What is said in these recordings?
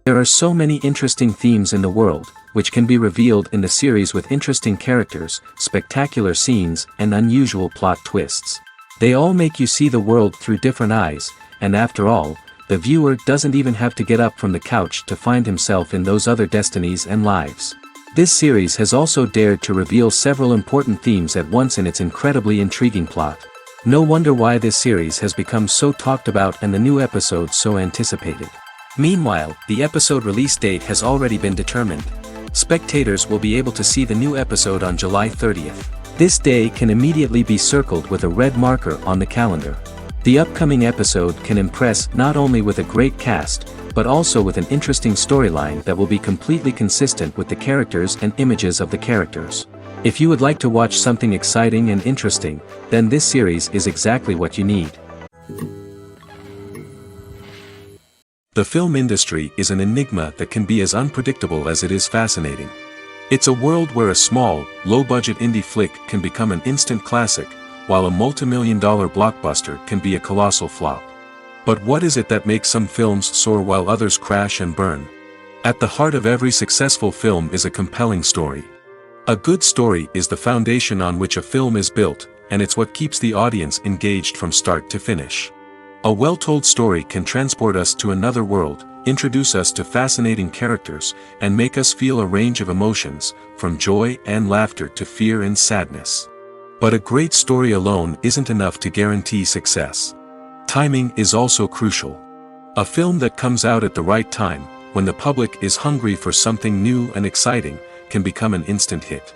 There are so many interesting themes in the world, which can be revealed in the series with interesting characters, spectacular scenes, and unusual plot twists. They all make you see the world through different eyes, and after all, the viewer doesn't even have to get up from the couch to find himself in those other destinies and lives. This series has also dared to reveal several important themes at once in its incredibly intriguing plot. No wonder why this series has become so talked about and the new episodes so anticipated. Meanwhile, the episode release date has already been determined. Spectators will be able to see the new episode on July 30th. This day can immediately be circled with a red marker on the calendar. The upcoming episode can impress not only with a great cast, but also with an interesting storyline that will be completely consistent with the characters and images of the characters. If you would like to watch something exciting and interesting, then this series is exactly what you need. The film industry is an enigma that can be as unpredictable as it is fascinating. It's a world where a small, low-budget indie flick can become an instant classic, while a multi-million-dollar blockbuster can be a colossal flop. But what is it that makes some films soar while others crash and burn? At the heart of every successful film is a compelling story. A good story is the foundation on which a film is built, and it's what keeps the audience engaged from start to finish. A well-told story can transport us to another world, introduce us to fascinating characters, and make us feel a range of emotions, from joy and laughter to fear and sadness. But a great story alone isn't enough to guarantee success. Timing is also crucial. A film that comes out at the right time, when the public is hungry for something new and exciting, can become an instant hit.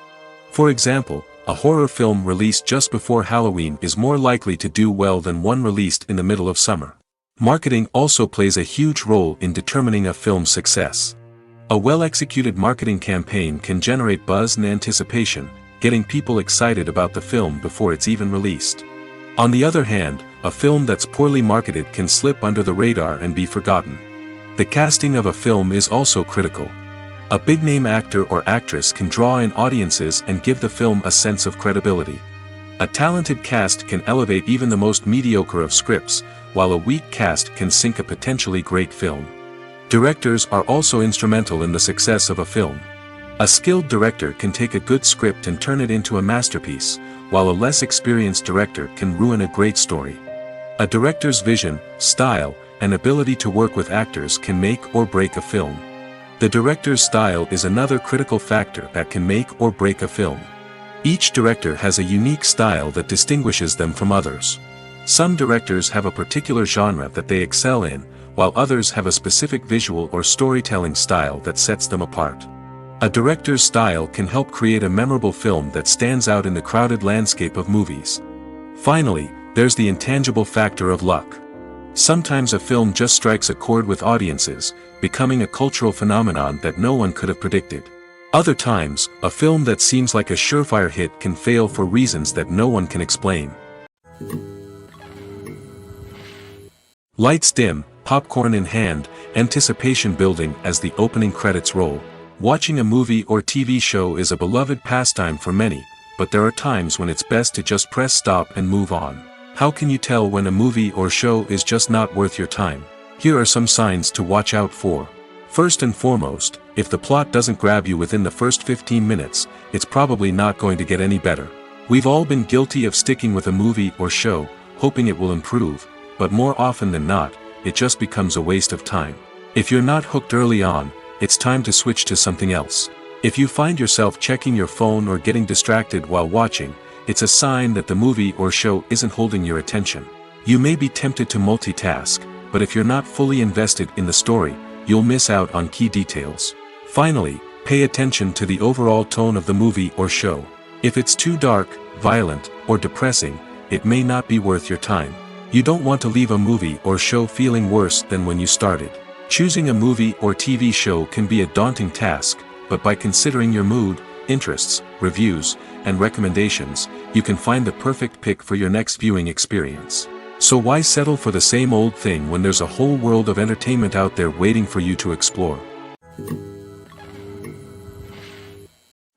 For example, a horror film released just before Halloween is more likely to do well than one released in the middle of summer. Marketing also plays a huge role in determining a film's success. A well-executed marketing campaign can generate buzz and anticipation, getting people excited about the film before it's even released. On the other hand, a film that's poorly marketed can slip under the radar and be forgotten. The casting of a film is also critical. A big-name actor or actress can draw in audiences and give the film a sense of credibility. A talented cast can elevate even the most mediocre of scripts, while a weak cast can sink a potentially great film. Directors are also instrumental in the success of a film. A skilled director can take a good script and turn it into a masterpiece, while a less experienced director can ruin a great story. A director's vision, style, and ability to work with actors can make or break a film. The director's style is another critical factor that can make or break a film. Each director has a unique style that distinguishes them from others. Some directors have a particular genre that they excel in, while others have a specific visual or storytelling style that sets them apart. A director's style can help create a memorable film that stands out in the crowded landscape of movies. Finally, there's the intangible factor of luck. Sometimes a film just strikes a chord with audiences, becoming a cultural phenomenon that no one could have predicted. Other times, a film that seems like a surefire hit can fail for reasons that no one can explain. Lights dim, popcorn in hand, anticipation building as the opening credits roll. Watching a movie or TV show is a beloved pastime for many, but there are times when it's best to just press stop and move on. How can you tell when a movie or show is just not worth your time? Here are some signs to watch out for. First and foremost, if the plot doesn't grab you within the first 15 minutes, it's probably not going to get any better. We've all been guilty of sticking with a movie or show, hoping it will improve, but more often than not, it just becomes a waste of time. If you're not hooked early on, it's time to switch to something else. If you find yourself checking your phone or getting distracted while watching, it's a sign that the movie or show isn't holding your attention. You may be tempted to multitask, but if you're not fully invested in the story, you'll miss out on key details. Finally, pay attention to the overall tone of the movie or show. If it's too dark, violent, or depressing, it may not be worth your time. You don't want to leave a movie or show feeling worse than when you started. Choosing a movie or TV show can be a daunting task, but by considering your mood, interests, reviews, and recommendations, you can find the perfect pick for your next viewing experience. So why settle for the same old thing when there's a whole world of entertainment out there waiting for you to explore?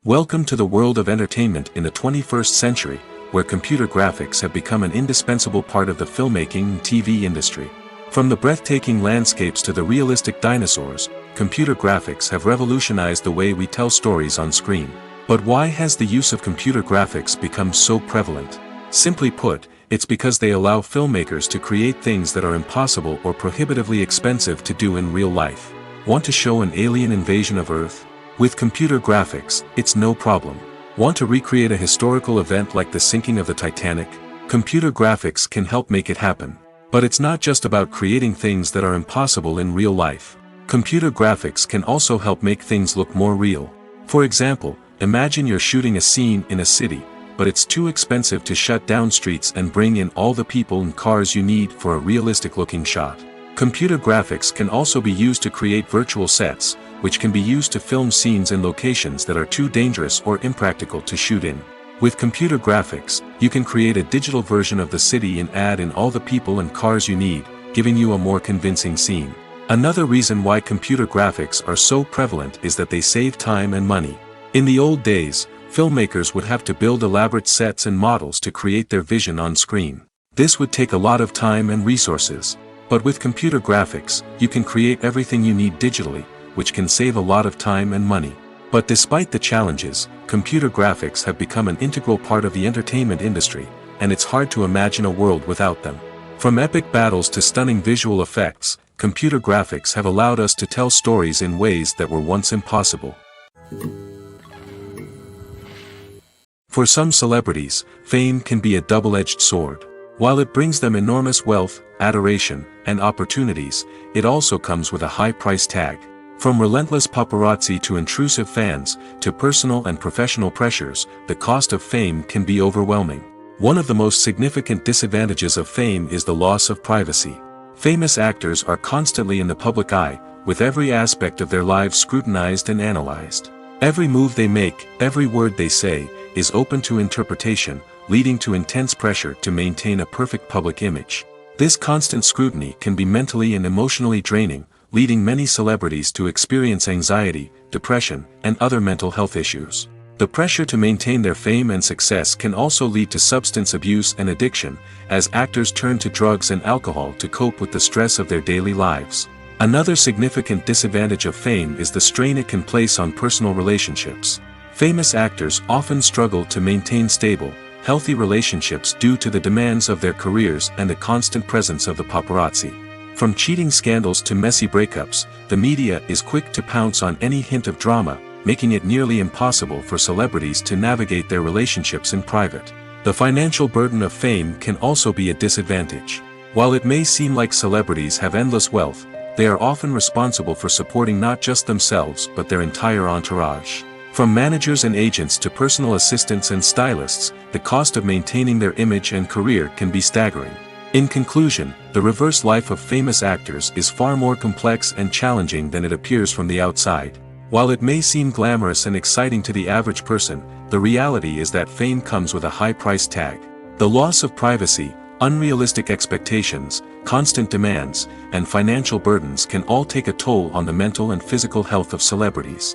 Welcome to the world of entertainment in the 21st century, where computer graphics have become an indispensable part of the filmmaking and TV industry. From the breathtaking landscapes to the realistic dinosaurs, computer graphics have revolutionized the way we tell stories on screen. But why has the use of computer graphics become so prevalent? Simply put, it's because they allow filmmakers to create things that are impossible or prohibitively expensive to do in real life. Want to show an alien invasion of Earth? With computer graphics, it's no problem. Want to recreate a historical event like the sinking of the Titanic? Computer graphics can help make it happen. But it's not just about creating things that are impossible in real life. Computer graphics can also help make things look more real. For example, imagine you're shooting a scene in a city, but it's too expensive to shut down streets and bring in all the people and cars you need for a realistic-looking shot. Computer graphics can also be used to create virtual sets, which can be used to film scenes in locations that are too dangerous or impractical to shoot in. With computer graphics, you can create a digital version of the city and add in all the people and cars you need, giving you a more convincing scene. Another reason why computer graphics are so prevalent is that they save time and money. In the old days, filmmakers would have to build elaborate sets and models to create their vision on screen. This would take a lot of time and resources. But with computer graphics, you can create everything you need digitally, which can save a lot of time and money. But despite the challenges, computer graphics have become an integral part of the entertainment industry, and it's hard to imagine a world without them. From epic battles to stunning visual effects, computer graphics have allowed us to tell stories in ways that were once impossible. For some celebrities, fame can be a double-edged sword. While it brings them enormous wealth, adoration, and opportunities, it also comes with a high price tag. From relentless paparazzi to intrusive fans, to personal and professional pressures, the cost of fame can be overwhelming. One of the most significant disadvantages of fame is the loss of privacy. Famous actors are constantly in the public eye, with every aspect of their lives scrutinized and analyzed. Every move they make, every word they say, is open to interpretation, leading to intense pressure to maintain a perfect public image. This constant scrutiny can be mentally and emotionally draining, leading many celebrities to experience anxiety, depression, and other mental health issues. The pressure to maintain their fame and success can also lead to substance abuse and addiction, as actors turn to drugs and alcohol to cope with the stress of their daily lives. Another significant disadvantage of fame is the strain it can place on personal relationships. Famous actors often struggle to maintain stable, healthy relationships due to the demands of their careers and the constant presence of the paparazzi. From cheating scandals to messy breakups, the media is quick to pounce on any hint of drama, making it nearly impossible for celebrities to navigate their relationships in private. The financial burden of fame can also be a disadvantage. While it may seem like celebrities have endless wealth, they are often responsible for supporting not just themselves but their entire entourage. From managers and agents to personal assistants and stylists, the cost of maintaining their image and career can be staggering. In conclusion, the reverse life of famous actors is far more complex and challenging than it appears from the outside. While it may seem glamorous and exciting to the average person, the reality is that fame comes with a high price tag. The loss of privacy, unrealistic expectations, constant demands, and financial burdens can all take a toll on the mental and physical health of celebrities.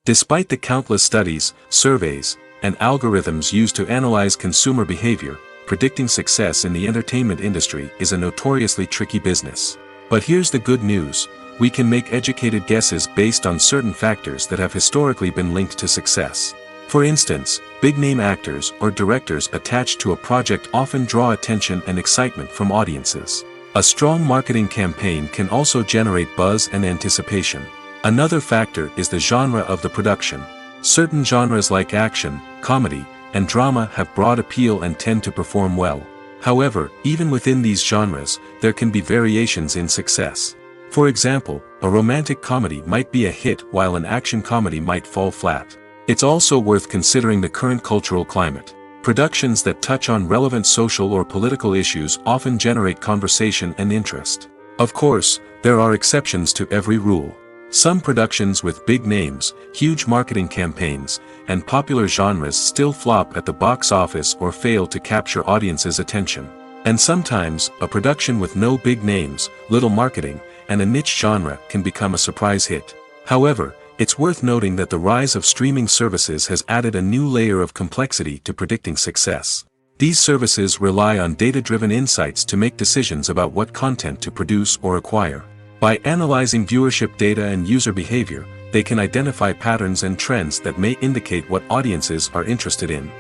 Despite the countless studies, surveys, and algorithms used to analyze consumer behavior, predicting success in the entertainment industry is a notoriously tricky business. But here's the good news: we can make educated guesses based on certain factors that have historically been linked to success. For instance, big-name actors or directors attached to a project often draw attention and excitement from audiences. A strong marketing campaign can also generate buzz and anticipation. Another factor is the genre of the production. Certain genres like action, comedy, and drama have broad appeal and tend to perform well. However, even within these genres, there can be variations in success. For example, a romantic comedy might be a hit while an action comedy might fall flat. It's also worth considering the current cultural climate. Productions that touch on relevant social or political issues often generate conversation and interest. Of course, there are exceptions to every rule. Some productions with big names, huge marketing campaigns, and popular genres still flop at the box office or fail to capture audiences' attention. And sometimes, a production with no big names, little marketing, and a niche genre can become a surprise hit. However, it's worth noting that the rise of streaming services has added a new layer of complexity to predicting success. These services rely on data-driven insights to make decisions about what content to produce or acquire. By analyzing viewership data and user behavior, they can identify patterns and trends that may indicate what audiences are interested in.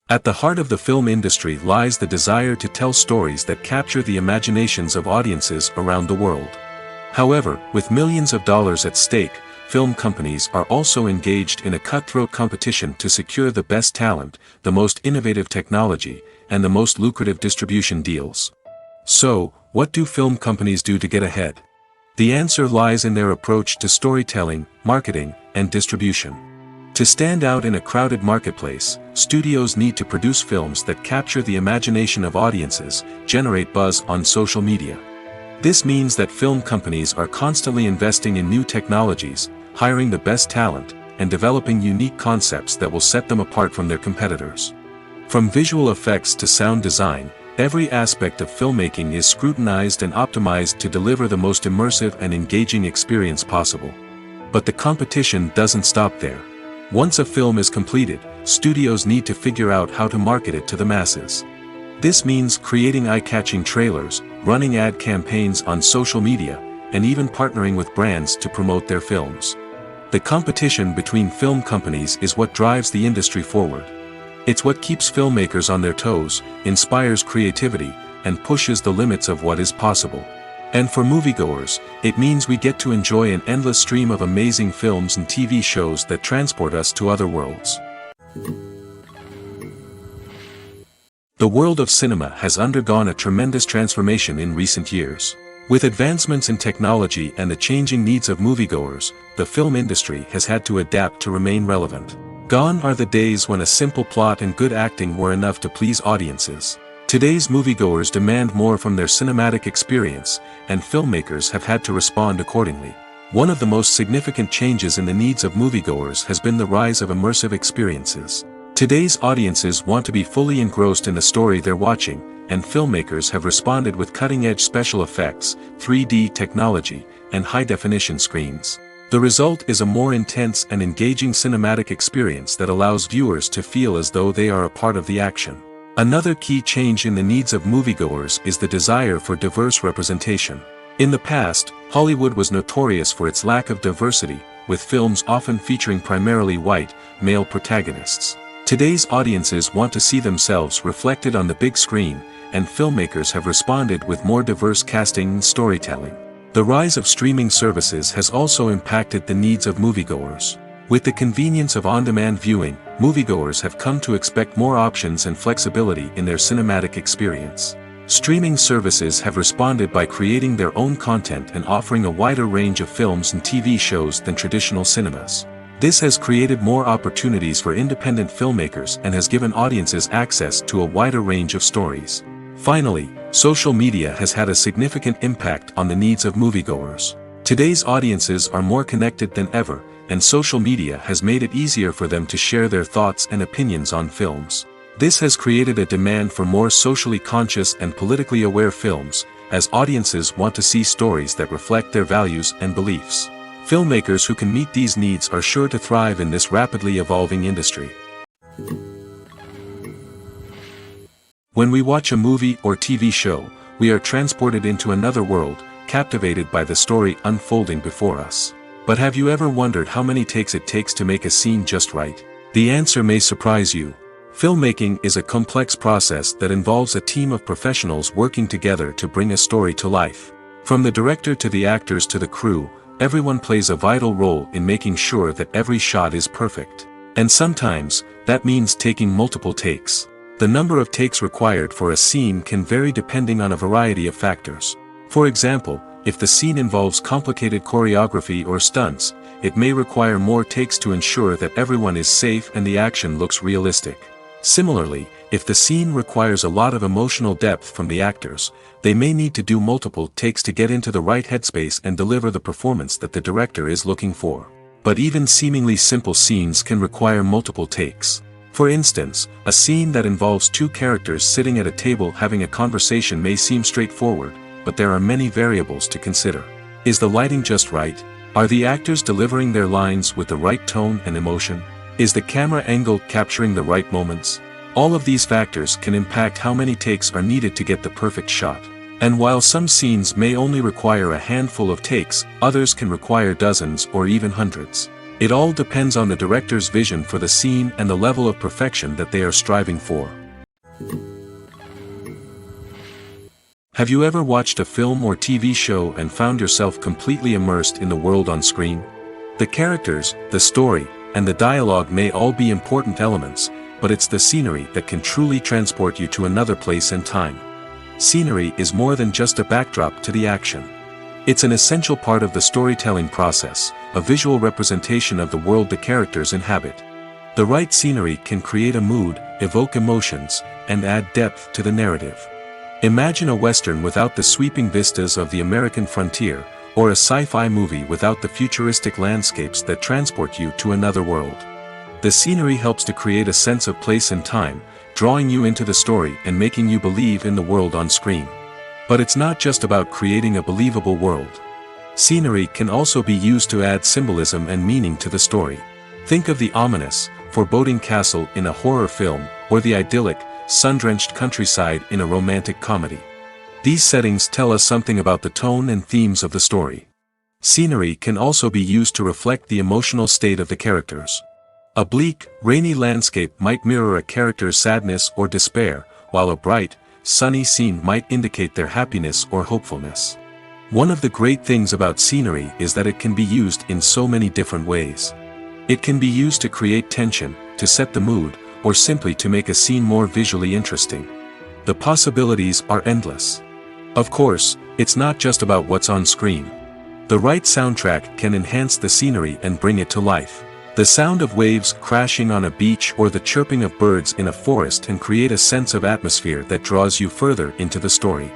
At the heart of the film industry lies the desire to tell stories that capture the imaginations of audiences around the world. However, with millions of dollars at stake, film companies are also engaged in a cutthroat competition to secure the best talent, the most innovative technology, and the most lucrative distribution deals. So, what do film companies do to get ahead? The answer lies in their approach to storytelling, marketing, and distribution. To stand out in a crowded marketplace, studios need to produce films that capture the imagination of audiences, generate buzz on social media. This means that film companies are constantly investing in new technologies, hiring the best talent, and developing unique concepts that will set them apart from their competitors. From visual effects to sound design, every aspect of filmmaking is scrutinized and optimized to deliver the most immersive and engaging experience possible. But the competition doesn't stop there. Once a film is completed, studios need to figure out how to market it to the masses. This means creating eye-catching trailers, running ad campaigns on social media, and even partnering with brands to promote their films. The competition between film companies is what drives the industry forward. It's what keeps filmmakers on their toes, inspires creativity, and pushes the limits of what is possible. And for moviegoers, it means we get to enjoy an endless stream of amazing films and TV shows that transport us to other worlds. The world of cinema has undergone a tremendous transformation in recent years. With advancements in technology and the changing needs of moviegoers, the film industry has had to adapt to remain relevant. Gone are the days when a simple plot and good acting were enough to please audiences. Today's moviegoers demand more from their cinematic experience, and filmmakers have had to respond accordingly. One of the most significant changes in the needs of moviegoers has been the rise of immersive experiences. Today's audiences want to be fully engrossed in the story they're watching, and filmmakers have responded with cutting-edge special effects, 3D technology, and high-definition screens. The result is a more intense and engaging cinematic experience that allows viewers to feel as though they are a part of the action. Another key change in the needs of moviegoers is the desire for diverse representation. In the past, Hollywood was notorious for its lack of diversity, with films often featuring primarily white, male protagonists. Today's audiences want to see themselves reflected on the big screen, and filmmakers have responded with more diverse casting and storytelling. The rise of streaming services has also impacted the needs of moviegoers. With the convenience of on-demand viewing, moviegoers have come to expect more options and flexibility in their cinematic experience. Streaming services have responded by creating their own content and offering a wider range of films and TV shows than traditional cinemas. This has created more opportunities for independent filmmakers and has given audiences access to a wider range of stories. Finally, social media has had a significant impact on the needs of moviegoers. Today's audiences are more connected than ever, and social media has made it easier for them to share their thoughts and opinions on films. This has created a demand for more socially conscious and politically aware films, as audiences want to see stories that reflect their values and beliefs. Filmmakers who can meet these needs are sure to thrive in this rapidly evolving industry. When we watch a movie or TV show, we are transported into another world, captivated by the story unfolding before us. But have you ever wondered how many takes it takes to make a scene just right? The answer may surprise you. Filmmaking is a complex process that involves a team of professionals working together to bring a story to life. From the director to the actors to the crew, everyone plays a vital role in making sure that every shot is perfect. And sometimes, that means taking multiple takes. The number of takes required for a scene can vary depending on a variety of factors. For example, if the scene involves complicated choreography or stunts, it may require more takes to ensure that everyone is safe and the action looks realistic. Similarly, if the scene requires a lot of emotional depth from the actors, they may need to do multiple takes to get into the right headspace and deliver the performance that the director is looking for. But even seemingly simple scenes can require multiple takes. For instance, a scene that involves two characters sitting at a table having a conversation may seem straightforward, but there are many variables to consider. Is the lighting just right? Are the actors delivering their lines with the right tone and emotion? Is the camera angle capturing the right moments? All of these factors can impact how many takes are needed to get the perfect shot. And while some scenes may only require a handful of takes, others can require dozens or even hundreds. It all depends on the director's vision for the scene and the level of perfection that they are striving for. Have you ever watched a film or TV show and found yourself completely immersed in the world on screen? The characters, the story, and the dialogue may all be important elements, but it's the scenery that can truly transport you to another place and time. Scenery is more than just a backdrop to the action. It's an essential part of the storytelling process, a visual representation of the world the characters inhabit. The right scenery can create a mood, evoke emotions, and add depth to the narrative. Imagine a Western without the sweeping vistas of the American frontier, or a sci-fi movie without the futuristic landscapes that transport you to another world. The scenery helps to create a sense of place and time, drawing you into the story and making you believe in the world on screen. But it's not just about creating a believable world. Scenery can also be used to add symbolism and meaning to the story. Think of the ominous, foreboding castle in a horror film, or the idyllic, sun-drenched countryside in a romantic comedy. These settings tell us something about the tone and themes of the story. Scenery can also be used to reflect the emotional state of the characters. A bleak, rainy landscape might mirror a character's sadness or despair, while a bright, sunny scene might indicate their happiness or hopefulness. One of the great things about scenery is that it can be used in so many different ways. It can be used to create tension, to set the mood, or simply to make a scene more visually interesting. The possibilities are endless. Of course, it's not just about what's on screen. The right soundtrack can enhance the scenery and bring it to life. The sound of waves crashing on a beach or the chirping of birds in a forest can create a sense of atmosphere that draws you further into the story.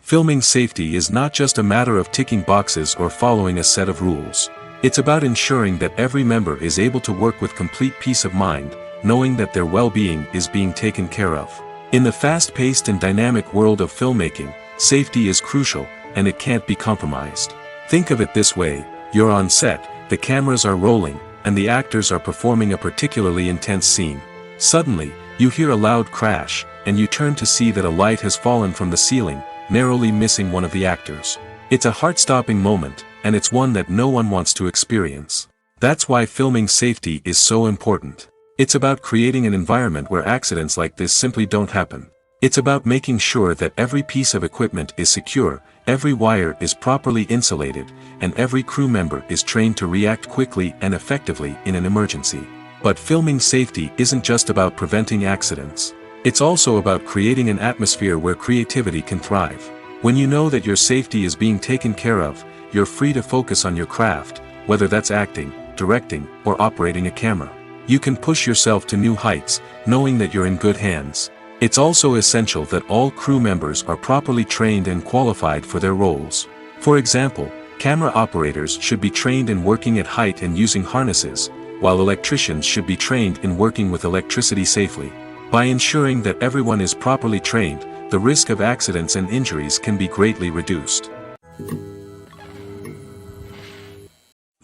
Filming safety is not just a matter of ticking boxes or following a set of rules. It's about ensuring that every member is able to work with complete peace of mind, knowing that their well-being is being taken care of. In the fast-paced and dynamic world of filmmaking, safety is crucial, and it can't be compromised. Think of it this way: you're on set, the cameras are rolling, and the actors are performing a particularly intense scene. Suddenly, you hear a loud crash, and you turn to see that a light has fallen from the ceiling, narrowly missing one of the actors. It's a heart-stopping moment, and it's one that no one wants to experience. That's why filming safety is so important. It's about creating an environment where accidents like this simply don't happen. It's about making sure that every piece of equipment is secure, every wire is properly insulated, and every crew member is trained to react quickly and effectively in an emergency. But filming safety isn't just about preventing accidents. It's also about creating an atmosphere where creativity can thrive. When you know that your safety is being taken care of, you're free to focus on your craft, whether that's acting, directing, or operating a camera. You can push yourself to new heights, knowing that you're in good hands. It's also essential that all crew members are properly trained and qualified for their roles. For example, camera operators should be trained in working at height and using harnesses, while electricians should be trained in working with electricity safely. By ensuring that everyone is properly trained, the risk of accidents and injuries can be greatly reduced.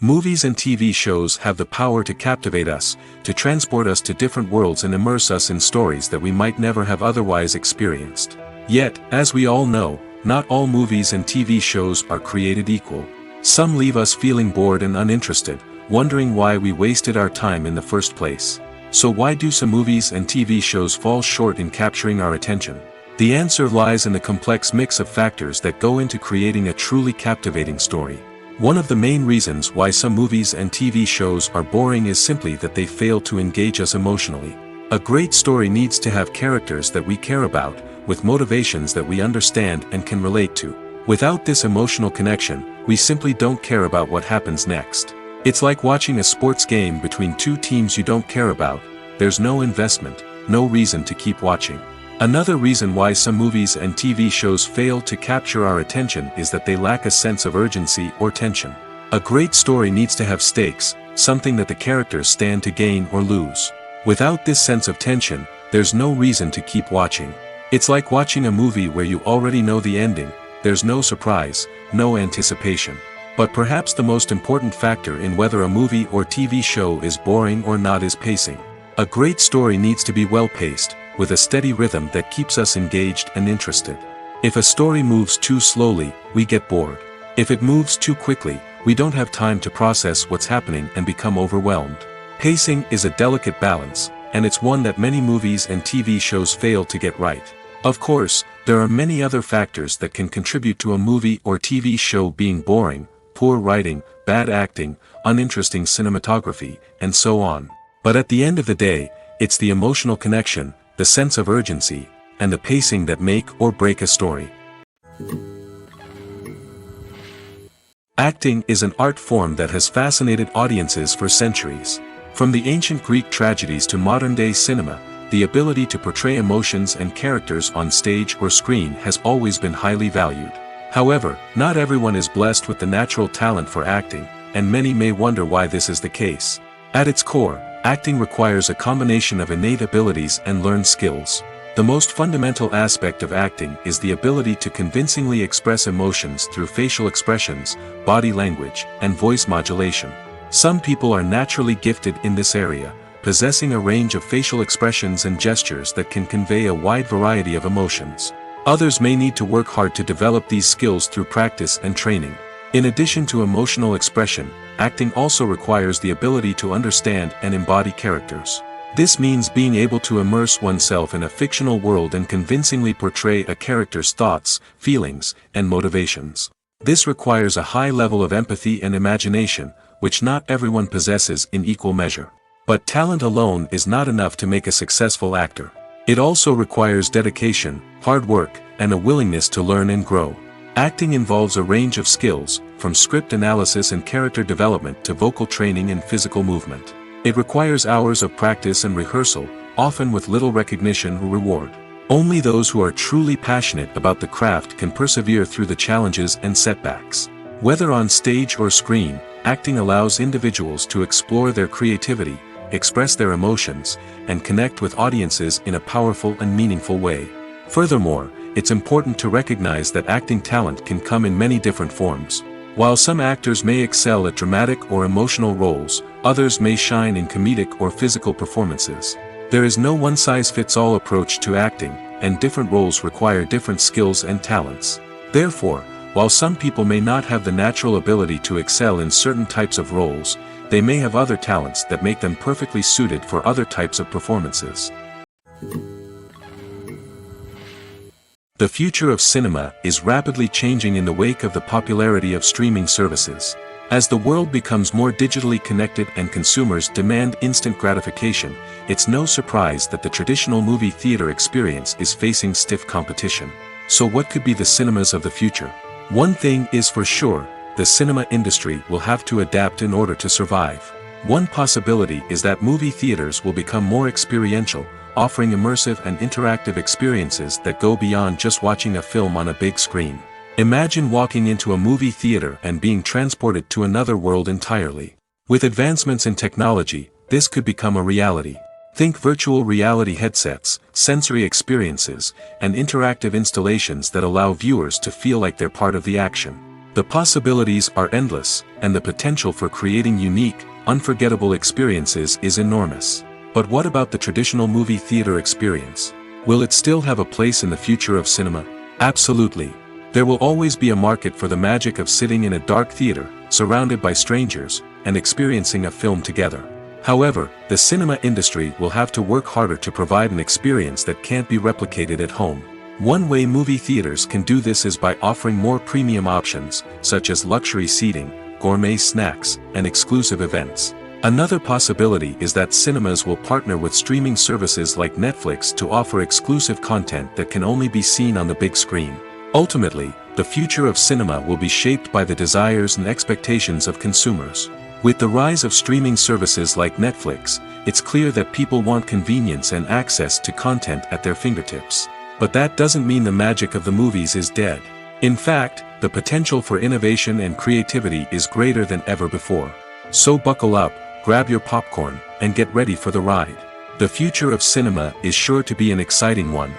Movies and TV shows have the power to captivate us, to transport us to different worlds and immerse us in stories that we might never have otherwise experienced. Yet, as we all know, not all movies and TV shows are created equal. Some leave us feeling bored and uninterested, wondering why we wasted our time in the first place. So why do some movies and TV shows fall short in capturing our attention? The answer lies in the complex mix of factors that go into creating a truly captivating story. One of the main reasons why some movies and TV shows are boring is simply that they fail to engage us emotionally. A great story needs to have characters that we care about, with motivations that we understand and can relate to. Without this emotional connection, we simply don't care about what happens next. It's like watching a sports game between two teams you don't care about. There's no investment, no reason to keep watching. Another reason why some movies and TV shows fail to capture our attention is that they lack a sense of urgency or tension. A great story needs to have stakes, something that the characters stand to gain or lose. Without this sense of tension, there's no reason to keep watching. It's like watching a movie where you already know the ending. There's no surprise, no anticipation. But perhaps the most important factor in whether a movie or TV show is boring or not is pacing. A great story needs to be well-paced, with a steady rhythm that keeps us engaged and interested. If a story moves too slowly, we get bored. If it moves too quickly, we don't have time to process what's happening and become overwhelmed. Pacing is a delicate balance, and it's one that many movies and TV shows fail to get right. Of course, there are many other factors that can contribute to a movie or TV show being boring: poor writing, bad acting, uninteresting cinematography, and so on. But at the end of the day, it's the emotional connection, the sense of urgency, and the pacing that make or break a story. Acting is an art form that has fascinated audiences for centuries. From the ancient Greek tragedies to modern-day cinema, the ability to portray emotions and characters on stage or screen has always been highly valued. However, not everyone is blessed with the natural talent for acting, and many may wonder why this is the case. At its core, acting requires a combination of innate abilities and learned skills. The most fundamental aspect of acting is the ability to convincingly express emotions through facial expressions, body language, and voice modulation. Some people are naturally gifted in this area, possessing a range of facial expressions and gestures that can convey a wide variety of emotions. Others may need to work hard to develop these skills through practice and training. In addition to emotional expression, acting also requires the ability to understand and embody characters. This means being able to immerse oneself in a fictional world and convincingly portray a character's thoughts, feelings, and motivations. This requires a high level of empathy and imagination, which not everyone possesses in equal measure. But talent alone is not enough to make a successful actor. It also requires dedication, hard work, and a willingness to learn and grow. Acting involves a range of skills, from script analysis and character development to vocal training and physical movement. It requires hours of practice and rehearsal, often with little recognition or reward. Only those who are truly passionate about the craft can persevere through the challenges and setbacks. Whether on stage or screen, acting allows individuals to explore their creativity, express their emotions, and connect with audiences in a powerful and meaningful way. Furthermore, it's important to recognize that acting talent can come in many different forms. While some actors may excel at dramatic or emotional roles, others may shine in comedic or physical performances. There is no one-size-fits-all approach to acting, and different roles require different skills and talents. Therefore, while some people may not have the natural ability to excel in certain types of roles, they may have other talents that make them perfectly suited for other types of performances. The future of cinema is rapidly changing in the wake of the popularity of streaming services. As the world becomes more digitally connected and consumers demand instant gratification, it's no surprise that the traditional movie theater experience is facing stiff competition. So what could be the cinemas of the future? One thing is for sure, the cinema industry will have to adapt in order to survive. One possibility is that movie theaters will become more experiential, offering immersive and interactive experiences that go beyond just watching a film on a big screen. Imagine walking into a movie theater and being transported to another world entirely. With advancements in technology, this could become a reality. Think virtual reality headsets, sensory experiences, and interactive installations that allow viewers to feel like they're part of the action. The possibilities are endless, and the potential for creating unique, unforgettable experiences is enormous. But what about the traditional movie theater experience? Will it still have a place in the future of cinema? Absolutely. There will always be a market for the magic of sitting in a dark theater, surrounded by strangers, and experiencing a film together. However, the cinema industry will have to work harder to provide an experience that can't be replicated at home. One way movie theaters can do this is by offering more premium options, such as luxury seating, gourmet snacks, and exclusive events. Another possibility is that cinemas will partner with streaming services like Netflix to offer exclusive content that can only be seen on the big screen. Ultimately, the future of cinema will be shaped by the desires and expectations of consumers. With the rise of streaming services like Netflix, it's clear that people want convenience and access to content at their fingertips. But that doesn't mean the magic of the movies is dead. In fact, the potential for innovation and creativity is greater than ever before. So buckle up, grab your popcorn, and get ready for the ride. The future of cinema is sure to be an exciting one.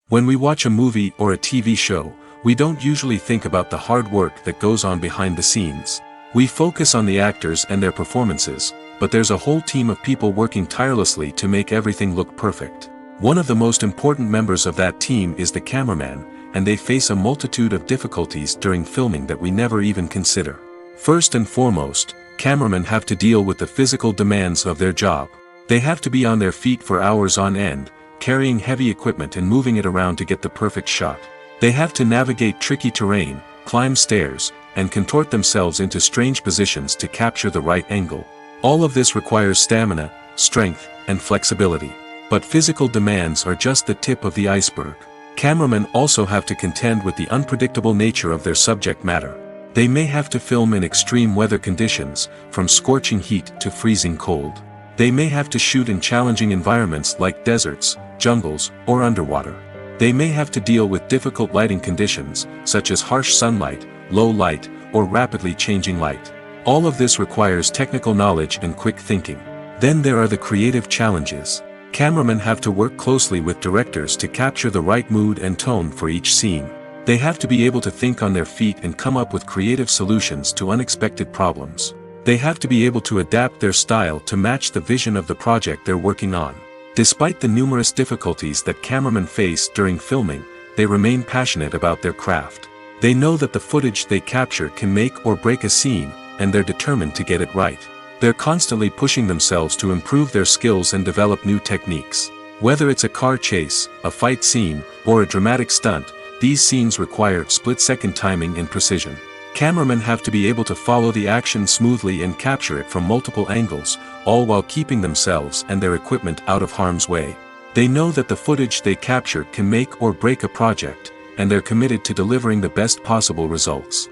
When we watch a movie or a TV show, We don't usually think about the hard work that goes on behind the scenes. We focus on the actors and their performances, but there's a whole team of people working tirelessly to make everything look perfect. One of the most important members of that team is the cameraman, and they face a multitude of difficulties during filming that we never even consider. First and foremost, cameramen have to deal with the physical demands of their job. They have to be on their feet for hours on end, carrying heavy equipment and moving it around to get the perfect shot. They have to navigate tricky terrain, climb stairs, and contort themselves into strange positions to capture the right angle. All of this requires stamina, strength, and flexibility. But physical demands are just the tip of the iceberg. Cameramen also have to contend with the unpredictable nature of their subject matter. They may have to film in extreme weather conditions, from scorching heat to freezing cold. They may have to shoot in challenging environments like deserts, jungles, or underwater. They may have to deal with difficult lighting conditions, such as harsh sunlight, low light, or rapidly changing light. All of this requires technical knowledge and quick thinking. Then there are the creative challenges. Cameramen have to work closely with directors to capture the right mood and tone for each scene. They have to be able to think on their feet and come up with creative solutions to unexpected problems. They have to be able to adapt their style to match the vision of the project they're working on. Despite the numerous difficulties that cameramen face during filming, they remain passionate about their craft. They know that the footage they capture can make or break a scene, and they're determined to get it right. They're constantly pushing themselves to improve their skills and develop new techniques. Whether it's a car chase, a fight scene, or a dramatic stunt, these scenes require split-second timing and precision. Cameramen have to be able to follow the action smoothly and capture it from multiple angles, all while keeping themselves and their equipment out of harm's way. They know that the footage they capture can make or break a project, and they're committed to delivering the best possible results.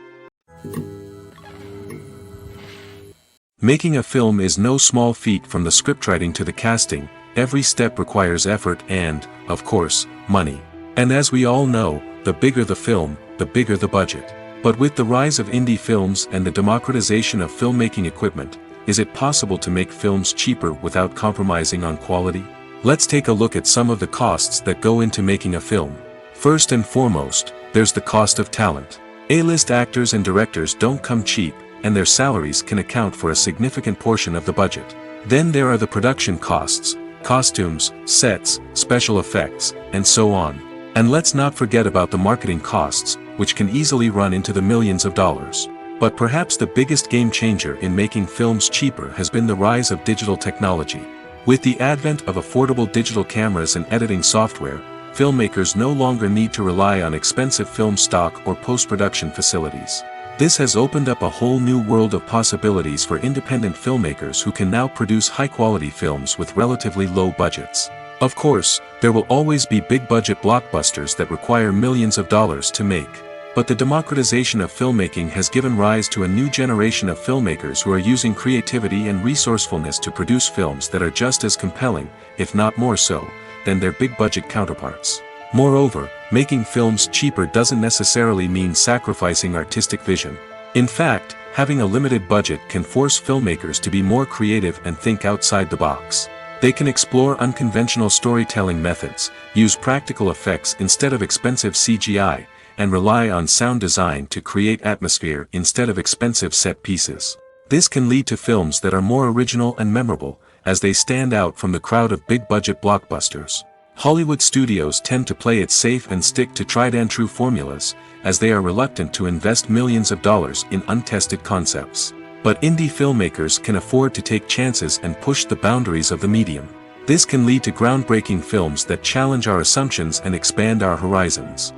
Making a film is no small feat. From the scriptwriting to the casting, every step requires effort and, of course, money. And as we all know, the bigger the film, the bigger the budget. But with the rise of indie films and the democratization of filmmaking equipment, is it possible to make films cheaper without compromising on quality? Let's take a look at some of the costs that go into making a film. First and foremost, there's the cost of talent. A-list actors and directors don't come cheap, and their salaries can account for a significant portion of the budget. Then there are the production costs, costumes, sets, special effects, and so on. And let's not forget about the marketing costs, which can easily run into the millions of dollars. But perhaps the biggest game changer in making films cheaper has been the rise of digital technology. With the advent of affordable digital cameras and editing software, filmmakers no longer need to rely on expensive film stock or post-production facilities. This has opened up a whole new world of possibilities for independent filmmakers who can now produce high-quality films with relatively low budgets. Of course, there will always be big-budget blockbusters that require millions of dollars to make. But the democratization of filmmaking has given rise to a new generation of filmmakers who are using creativity and resourcefulness to produce films that are just as compelling, if not more so, than their big-budget counterparts. Moreover, making films cheaper doesn't necessarily mean sacrificing artistic vision. In fact, having a limited budget can force filmmakers to be more creative and think outside the box. They can explore unconventional storytelling methods, use practical effects instead of expensive CGI, and rely on sound design to create atmosphere instead of expensive set pieces. This can lead to films that are more original and memorable, as they stand out from the crowd of big-budget blockbusters. Hollywood studios tend to play it safe and stick to tried-and-true formulas, as they are reluctant to invest millions of dollars in untested concepts. But indie filmmakers can afford to take chances and push the boundaries of the medium. This can lead to groundbreaking films that challenge our assumptions and expand our horizons.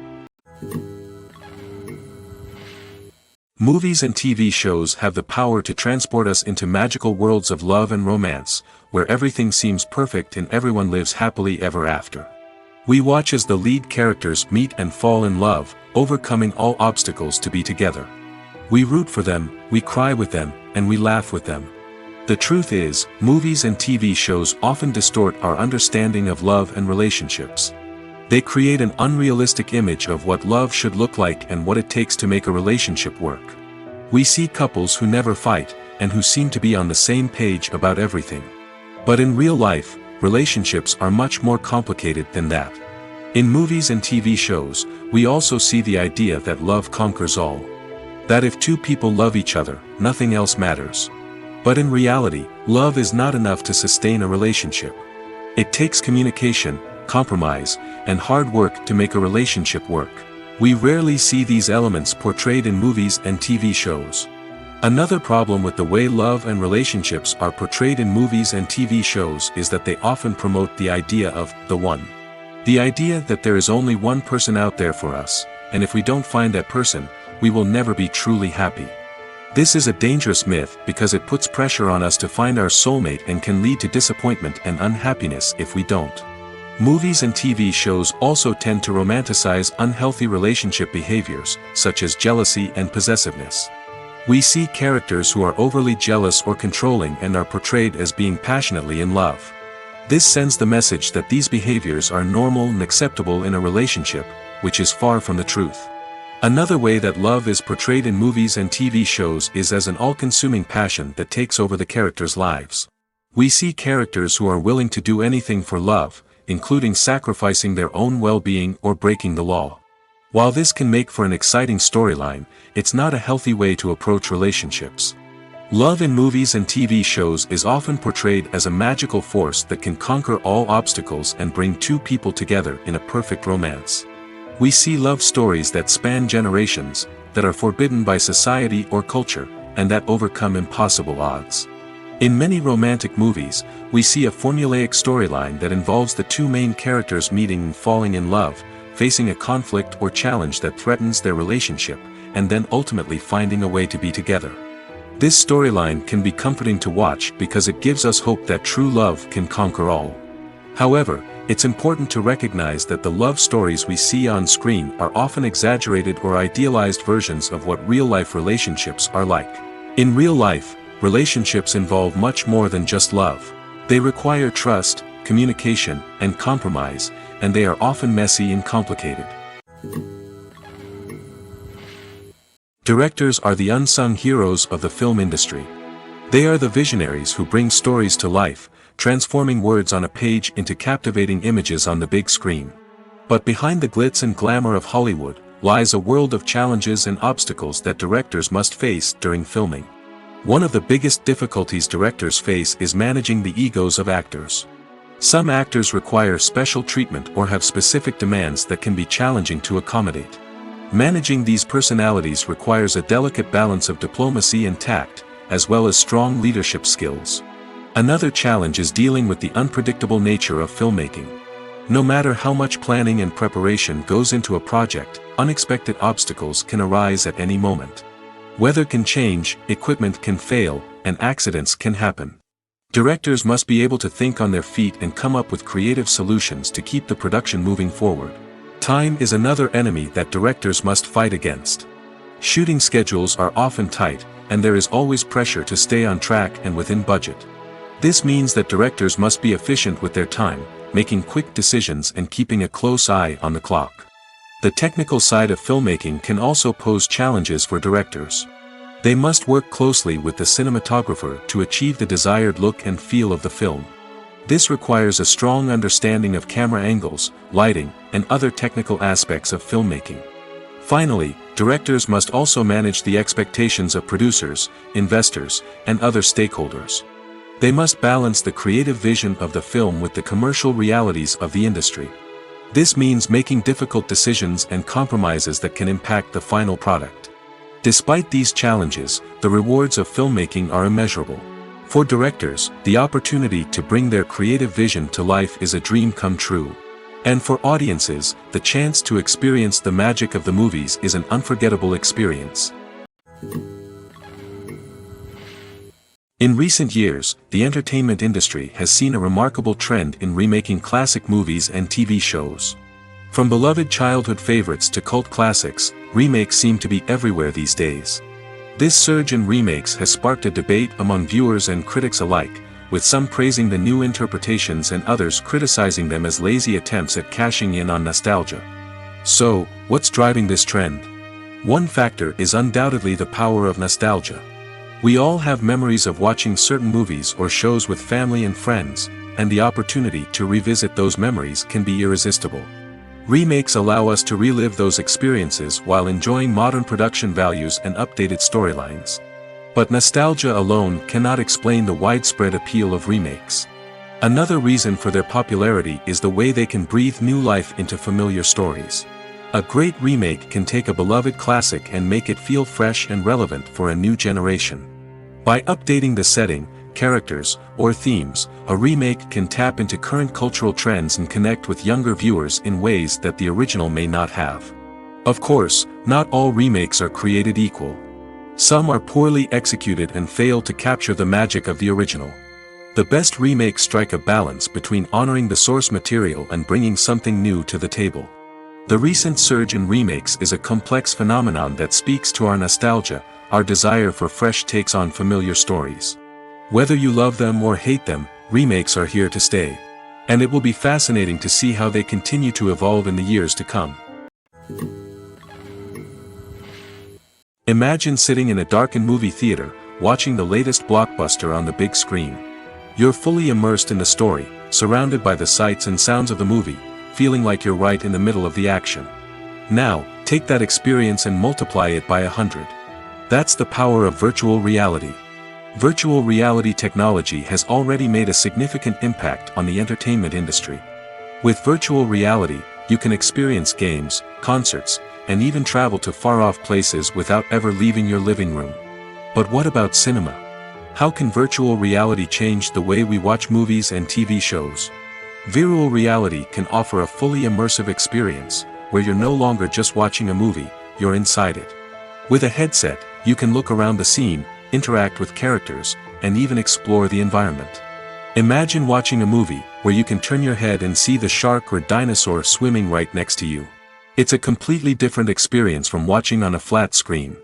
Movies and TV shows have the power to transport us into magical worlds of love and romance, where everything seems perfect and everyone lives happily ever after. We watch as the lead characters meet and fall in love, overcoming all obstacles to be together. We root for them, we cry with them, and we laugh with them. The truth is, movies and TV shows often distort our understanding of love and relationships. They create an unrealistic image of what love should look like and what it takes to make a relationship work. We see couples who never fight, and who seem to be on the same page about everything. But in real life, relationships are much more complicated than that. In movies and TV shows, We also see the idea that love conquers all. That if two people love each other, nothing else matters. But in reality, love is not enough to sustain a relationship. It takes communication, compromise, and hard work to make a relationship work. We rarely see these elements portrayed in movies and TV shows. Another problem with the way love and relationships are portrayed in movies and TV shows is that they often promote the idea of the one. The idea that there is only one person out there for us, and if we don't find that person, we will never be truly happy. This is a dangerous myth because it puts pressure on us to find our soulmate and can lead to disappointment and unhappiness if we don't. Movies and TV shows also tend to romanticize unhealthy relationship behaviors, such as jealousy and possessiveness. We see characters who are overly jealous or controlling and are portrayed as being passionately in love. This sends the message that these behaviors are normal and acceptable in a relationship, which is far from the truth. Another way that love is portrayed in movies and TV shows is as an all-consuming passion that takes over the characters' lives. We see characters who are willing to do anything for love, including sacrificing their own well-being or breaking the law. While this can make for an exciting storyline, it's not a healthy way to approach relationships. Love in movies and TV shows is often portrayed as a magical force that can conquer all obstacles and bring two people together in a perfect romance. We see love stories that span generations, that are forbidden by society or culture, and that overcome impossible odds. In many romantic movies, we see a formulaic storyline that involves the two main characters meeting and falling in love, facing a conflict or challenge that threatens their relationship, and then ultimately finding a way to be together. This storyline can be comforting to watch because it gives us hope that true love can conquer all. However, it's important to recognize that the love stories we see on screen are often exaggerated or idealized versions of what real-life relationships are like. In real life, relationships involve much more than just love. They require trust, communication, and compromise, and they are often messy and complicated. Directors are the unsung heroes of the film industry. They are the visionaries who bring stories to life, transforming words on a page into captivating images on the big screen. But behind the glitz and glamour of Hollywood, lies a world of challenges and obstacles that directors must face during filming. One of the biggest difficulties directors face is managing the egos of actors. Some actors require special treatment or have specific demands that can be challenging to accommodate. Managing these personalities requires a delicate balance of diplomacy and tact, as well as strong leadership skills. Another challenge is dealing with the unpredictable nature of filmmaking. No matter how much planning and preparation goes into a project, unexpected obstacles can arise at any moment. Weather can change, equipment can fail, and accidents can happen. Directors must be able to think on their feet and come up with creative solutions to keep the production moving forward. Time is another enemy that directors must fight against. Shooting schedules are often tight, and there is always pressure to stay on track and within budget. This means that directors must be efficient with their time, making quick decisions and keeping a close eye on the clock. The technical side of filmmaking can also pose challenges for directors. They must work closely with the cinematographer to achieve the desired look and feel of the film. This requires a strong understanding of camera angles, lighting, and other technical aspects of filmmaking. Finally, directors must also manage the expectations of producers, investors, and other stakeholders. They must balance the creative vision of the film with the commercial realities of the industry. This means making difficult decisions and compromises that can impact the final product. Despite these challenges, the rewards of filmmaking are immeasurable. For directors, the opportunity to bring their creative vision to life is a dream come true. And for audiences, the chance to experience the magic of the movies is an unforgettable experience. In recent years, the entertainment industry has seen a remarkable trend in remaking classic movies and TV shows. From beloved childhood favorites to cult classics, remakes seem to be everywhere these days. This surge in remakes has sparked a debate among viewers and critics alike, with some praising the new interpretations and others criticizing them as lazy attempts at cashing in on nostalgia. So, what's driving this trend? One factor is undoubtedly the power of nostalgia. We all have memories of watching certain movies or shows with family and friends, and the opportunity to revisit those memories can be irresistible. Remakes allow us to relive those experiences while enjoying modern production values and updated storylines. But nostalgia alone cannot explain the widespread appeal of remakes. Another reason for their popularity is the way they can breathe new life into familiar stories. A great remake can take a beloved classic and make it feel fresh and relevant for a new generation. By updating the setting, characters, or themes, a remake can tap into current cultural trends and connect with younger viewers in ways that the original may not have. Of course, not all remakes are created equal. Some are poorly executed and fail to capture the magic of the original. The best remakes strike a balance between honoring the source material and bringing something new to the table. The recent surge in remakes is a complex phenomenon that speaks to our nostalgia, our desire for fresh takes on familiar stories. Whether you love them or hate them, remakes are here to stay. And it will be fascinating to see how they continue to evolve in the years to come. Imagine sitting in a darkened movie theater, watching the latest blockbuster on the big screen. You're fully immersed in the story, surrounded by the sights and sounds of the movie, feeling like you're right in the middle of the action. Now, take that experience and multiply it by 100. That's the power of virtual reality. Virtual reality technology has already made a significant impact on the entertainment industry. With virtual reality, you can experience games, concerts, and even travel to far-off places without ever leaving your living room. But what about cinema? How can virtual reality change the way we watch movies and TV shows? Virtual reality can offer a fully immersive experience, where you're no longer just watching a movie, you're inside it. With a headset, you can look around the scene, interact with characters, and even explore the environment. Imagine watching a movie, where you can turn your head and see the shark or dinosaur swimming right next to you. It's a completely different experience from watching on a flat screen.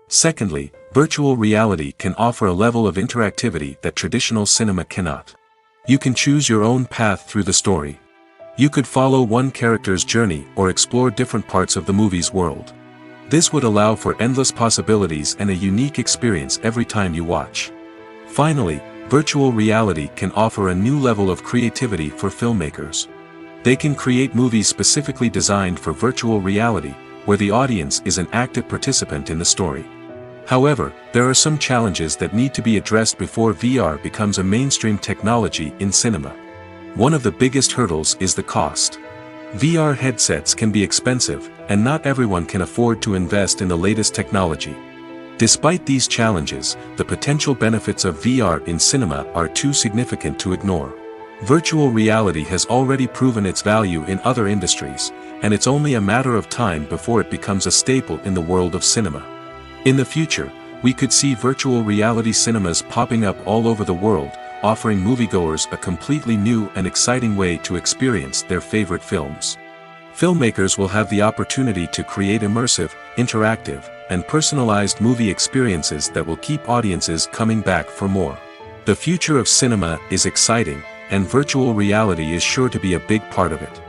Secondly, virtual reality can offer a level of interactivity that traditional cinema cannot. You can choose your own path through the story. You could follow one character's journey or explore different parts of the movie's world. This would allow for endless possibilities and a unique experience every time you watch. Finally, virtual reality can offer a new level of creativity for filmmakers. They can create movies specifically designed for virtual reality, where the audience is an active participant in the story. However, there are some challenges that need to be addressed before VR becomes a mainstream technology in cinema. One of the biggest hurdles is the cost. VR headsets can be expensive, and not everyone can afford to invest in the latest technology. Despite these challenges, the potential benefits of VR in cinema are too significant to ignore. Virtual reality has already proven its value in other industries, and it's only a matter of time before it becomes a staple in the world of cinema. In the future, we could see virtual reality cinemas popping up all over the world, offering moviegoers a completely new and exciting way to experience their favorite films. Filmmakers will have the opportunity to create immersive, interactive, and personalized movie experiences that will keep audiences coming back for more. The future of cinema is exciting, and virtual reality is sure to be a big part of it.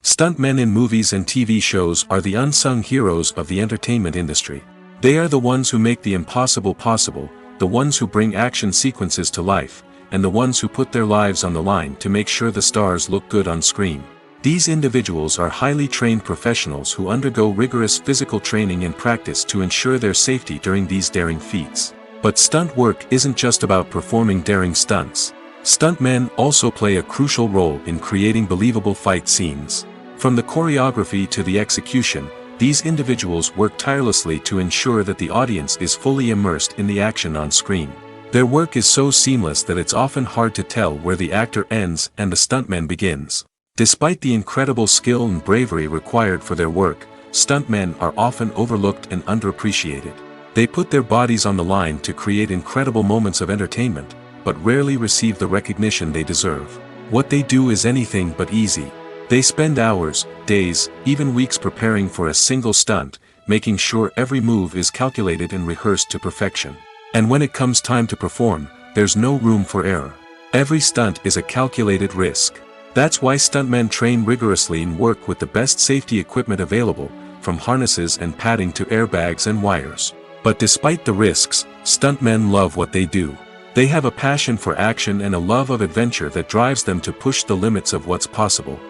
Stuntmen in movies and TV shows are the unsung heroes of the entertainment industry. They are the ones who make the impossible possible, the ones who bring action sequences to life, and the ones who put their lives on the line to make sure the stars look good on screen. These individuals are highly trained professionals who undergo rigorous physical training and practice to ensure their safety during these daring feats. But stunt work isn't just about performing daring stunts. Stuntmen also play a crucial role in creating believable fight scenes. From the choreography to the execution, these individuals work tirelessly to ensure that the audience is fully immersed in the action on screen. Their work is so seamless that it's often hard to tell where the actor ends and the stuntman begins. Despite the incredible skill and bravery required for their work, stuntmen are often overlooked and underappreciated. They put their bodies on the line to create incredible moments of entertainment, but rarely receive the recognition they deserve. What they do is anything but easy. They spend hours, days, even weeks preparing for a single stunt, making sure every move is calculated and rehearsed to perfection. And when it comes time to perform, there's no room for error. Every stunt is a calculated risk. That's why stuntmen train rigorously and work with the best safety equipment available, from harnesses and padding to airbags and wires. But despite the risks, stuntmen love what they do. They have a passion for action and a love of adventure that drives them to push the limits of what's possible.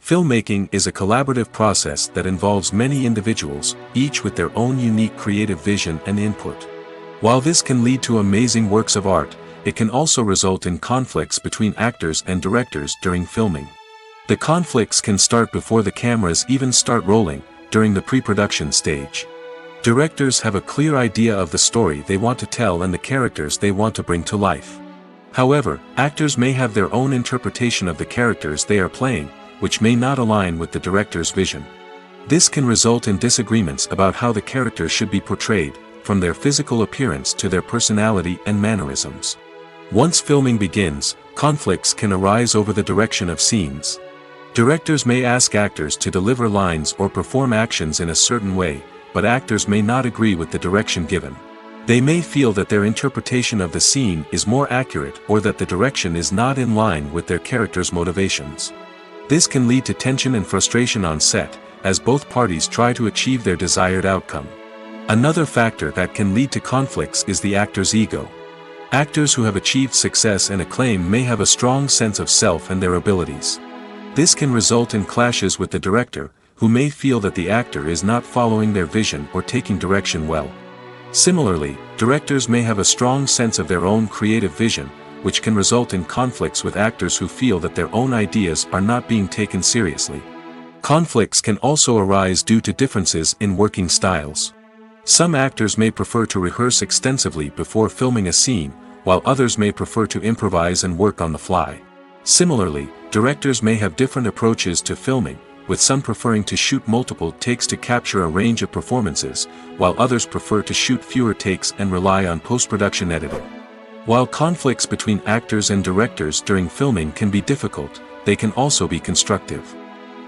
Filmmaking is a collaborative process that involves many individuals, each with their own unique creative vision and input. While this can lead to amazing works of art, it can also result in conflicts between actors and directors during filming. The conflicts can start before the cameras even start rolling, during the pre-production stage. Directors have a clear idea of the story they want to tell and the characters they want to bring to life. However, actors may have their own interpretation of the characters they are playing, which may not align with the director's vision. This can result in disagreements about how the characters should be portrayed, from their physical appearance to their personality and mannerisms. Once filming begins, conflicts can arise over the direction of scenes. Directors may ask actors to deliver lines or perform actions in a certain way, but actors may not agree with the direction given. They may feel that their interpretation of the scene is more accurate or that the direction is not in line with their character's motivations. This can lead to tension and frustration on set, as both parties try to achieve their desired outcome. Another factor that can lead to conflicts is the actor's ego. Actors who have achieved success and acclaim may have a strong sense of self and their abilities. This can result in clashes with the director, who may feel that the actor is not following their vision or taking direction well. Similarly, directors may have a strong sense of their own creative vision, which can result in conflicts with actors who feel that their own ideas are not being taken seriously. Conflicts can also arise due to differences in working styles. Some actors may prefer to rehearse extensively before filming a scene, while others may prefer to improvise and work on the fly. Similarly, directors may have different approaches to filming, with some preferring to shoot multiple takes to capture a range of performances, while others prefer to shoot fewer takes and rely on post-production editing. While conflicts between actors and directors during filming can be difficult, they can also be constructive.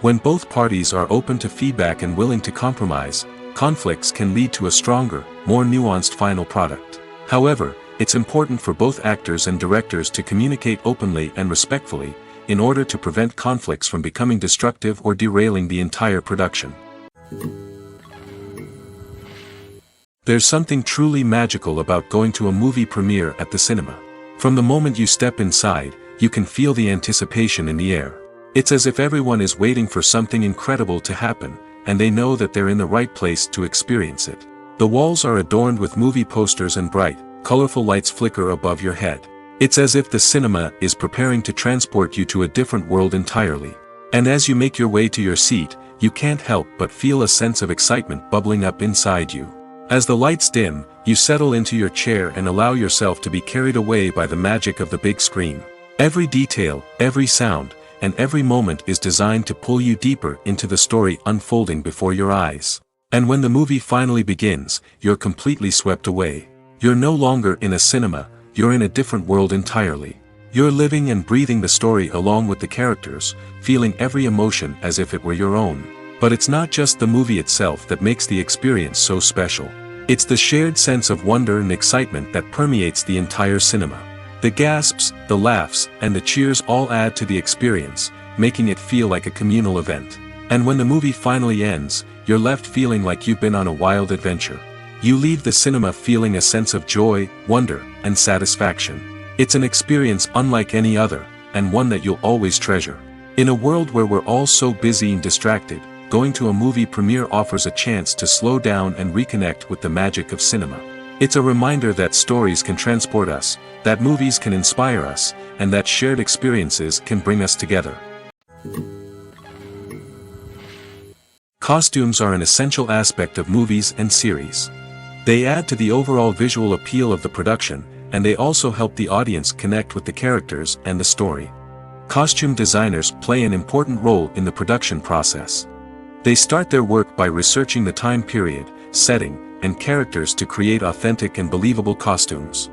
When both parties are open to feedback and willing to compromise, conflicts can lead to a stronger, more nuanced final product. However, it's important for both actors and directors to communicate openly and respectfully, in order to prevent conflicts from becoming destructive or derailing the entire production. There's something truly magical about going to a movie premiere at the cinema. From the moment you step inside, you can feel the anticipation in the air. It's as if everyone is waiting for something incredible to happen, and they know that they're in the right place to experience it. The walls are adorned with movie posters and bright, colorful lights flicker above your head. It's as if the cinema is preparing to transport you to a different world entirely. And as you make your way to your seat, you can't help but feel a sense of excitement bubbling up inside you. As the lights dim, you settle into your chair and allow yourself to be carried away by the magic of the big screen. Every detail, every sound, and every moment is designed to pull you deeper into the story unfolding before your eyes. And when the movie finally begins, you're completely swept away. You're no longer in a cinema, you're in a different world entirely. You're living and breathing the story along with the characters, feeling every emotion as if it were your own. But it's not just the movie itself that makes the experience so special. It's the shared sense of wonder and excitement that permeates the entire cinema. The gasps, the laughs, and the cheers all add to the experience, making it feel like a communal event. And when the movie finally ends, you're left feeling like you've been on a wild adventure. You leave the cinema feeling a sense of joy, wonder, and satisfaction. It's an experience unlike any other, and one that you'll always treasure. In a world where we're all so busy and distracted, going to a movie premiere offers a chance to slow down and reconnect with the magic of cinema. It's a reminder that stories can transport us, that movies can inspire us, and that shared experiences can bring us together. Costumes are an essential aspect of movies and series. They add to the overall visual appeal of the production, and they also help the audience connect with the characters and the story. Costume designers play an important role in the production process. They start their work by researching the time period, setting, and characters to create authentic and believable costumes.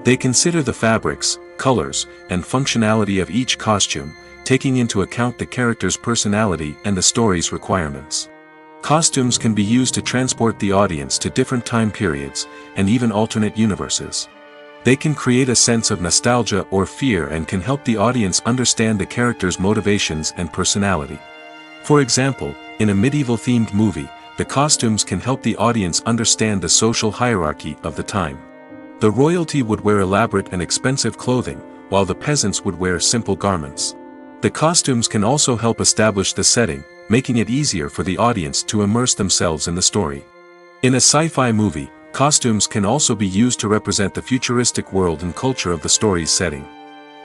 They consider the fabrics, colors, and functionality of each costume, taking into account the character's personality and the story's requirements. Costumes can be used to transport the audience to different time periods, and even alternate universes. They can create a sense of nostalgia or fear and can help the audience understand the character's motivations and personality. For example, in a medieval-themed movie, the costumes can help the audience understand the social hierarchy of the time. The royalty would wear elaborate and expensive clothing, while the peasants would wear simple garments. The costumes can also help establish the setting, making it easier for the audience to immerse themselves in the story. In a sci-fi movie, costumes can also be used to represent the futuristic world and culture of the story's setting.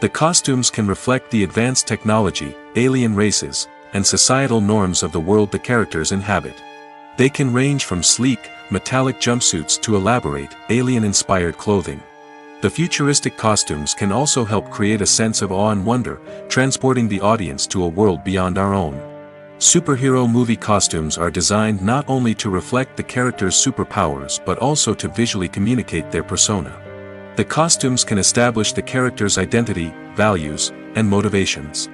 The costumes can reflect the advanced technology, alien races, and societal norms of the world the characters inhabit. They can range from sleek, metallic jumpsuits to elaborate, alien-inspired clothing. The futuristic costumes can also help create a sense of awe and wonder, transporting the audience to a world beyond our own. Superhero movie costumes are designed not only to reflect the character's superpowers but also to visually communicate their persona. The costumes can establish the character's identity, values, and motivations.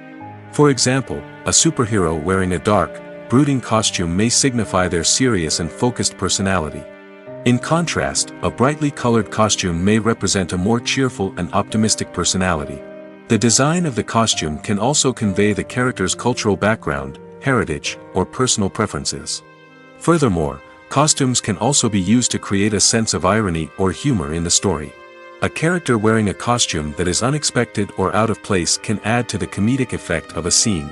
For example, a superhero wearing a dark, brooding costume may signify their serious and focused personality. In contrast, a brightly colored costume may represent a more cheerful and optimistic personality. The design of the costume can also convey the character's cultural background, heritage, or personal preferences. Furthermore, costumes can also be used to create a sense of irony or humor in the story. A character wearing a costume that is unexpected or out of place can add to the comedic effect of a scene.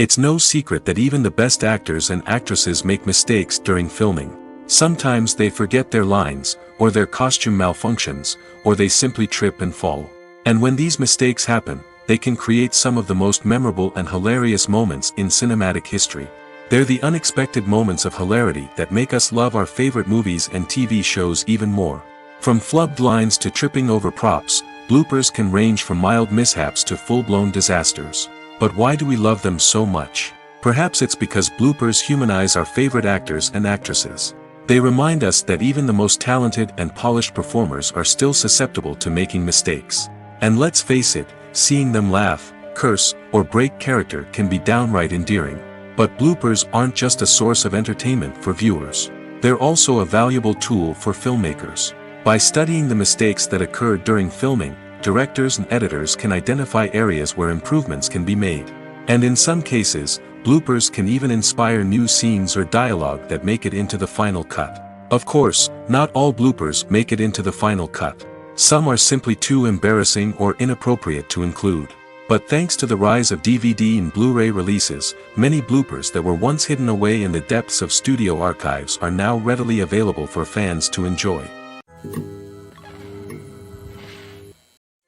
It's no secret that even the best actors and actresses make mistakes during filming. Sometimes they forget their lines, or their costume malfunctions, or they simply trip and fall. And when these mistakes happen, they can create some of the most memorable and hilarious moments in cinematic history. They're the unexpected moments of hilarity that make us love our favorite movies and TV shows even more. From flubbed lines to tripping over props, bloopers can range from mild mishaps to full-blown disasters. But why do we love them so much? Perhaps it's because bloopers humanize our favorite actors and actresses. They remind us that even the most talented and polished performers are still susceptible to making mistakes. And let's face it, seeing them laugh, curse, or break character can be downright endearing. But bloopers aren't just a source of entertainment for viewers. They're also a valuable tool for filmmakers. By studying the mistakes that occurred during filming, directors and editors can identify areas where improvements can be made. And in some cases, bloopers can even inspire new scenes or dialogue that make it into the final cut. Of course, not all bloopers make it into the final cut. Some are simply too embarrassing or inappropriate to include. But thanks to the rise of DVD and Blu-ray releases, many bloopers that were once hidden away in the depths of studio archives are now readily available for fans to enjoy.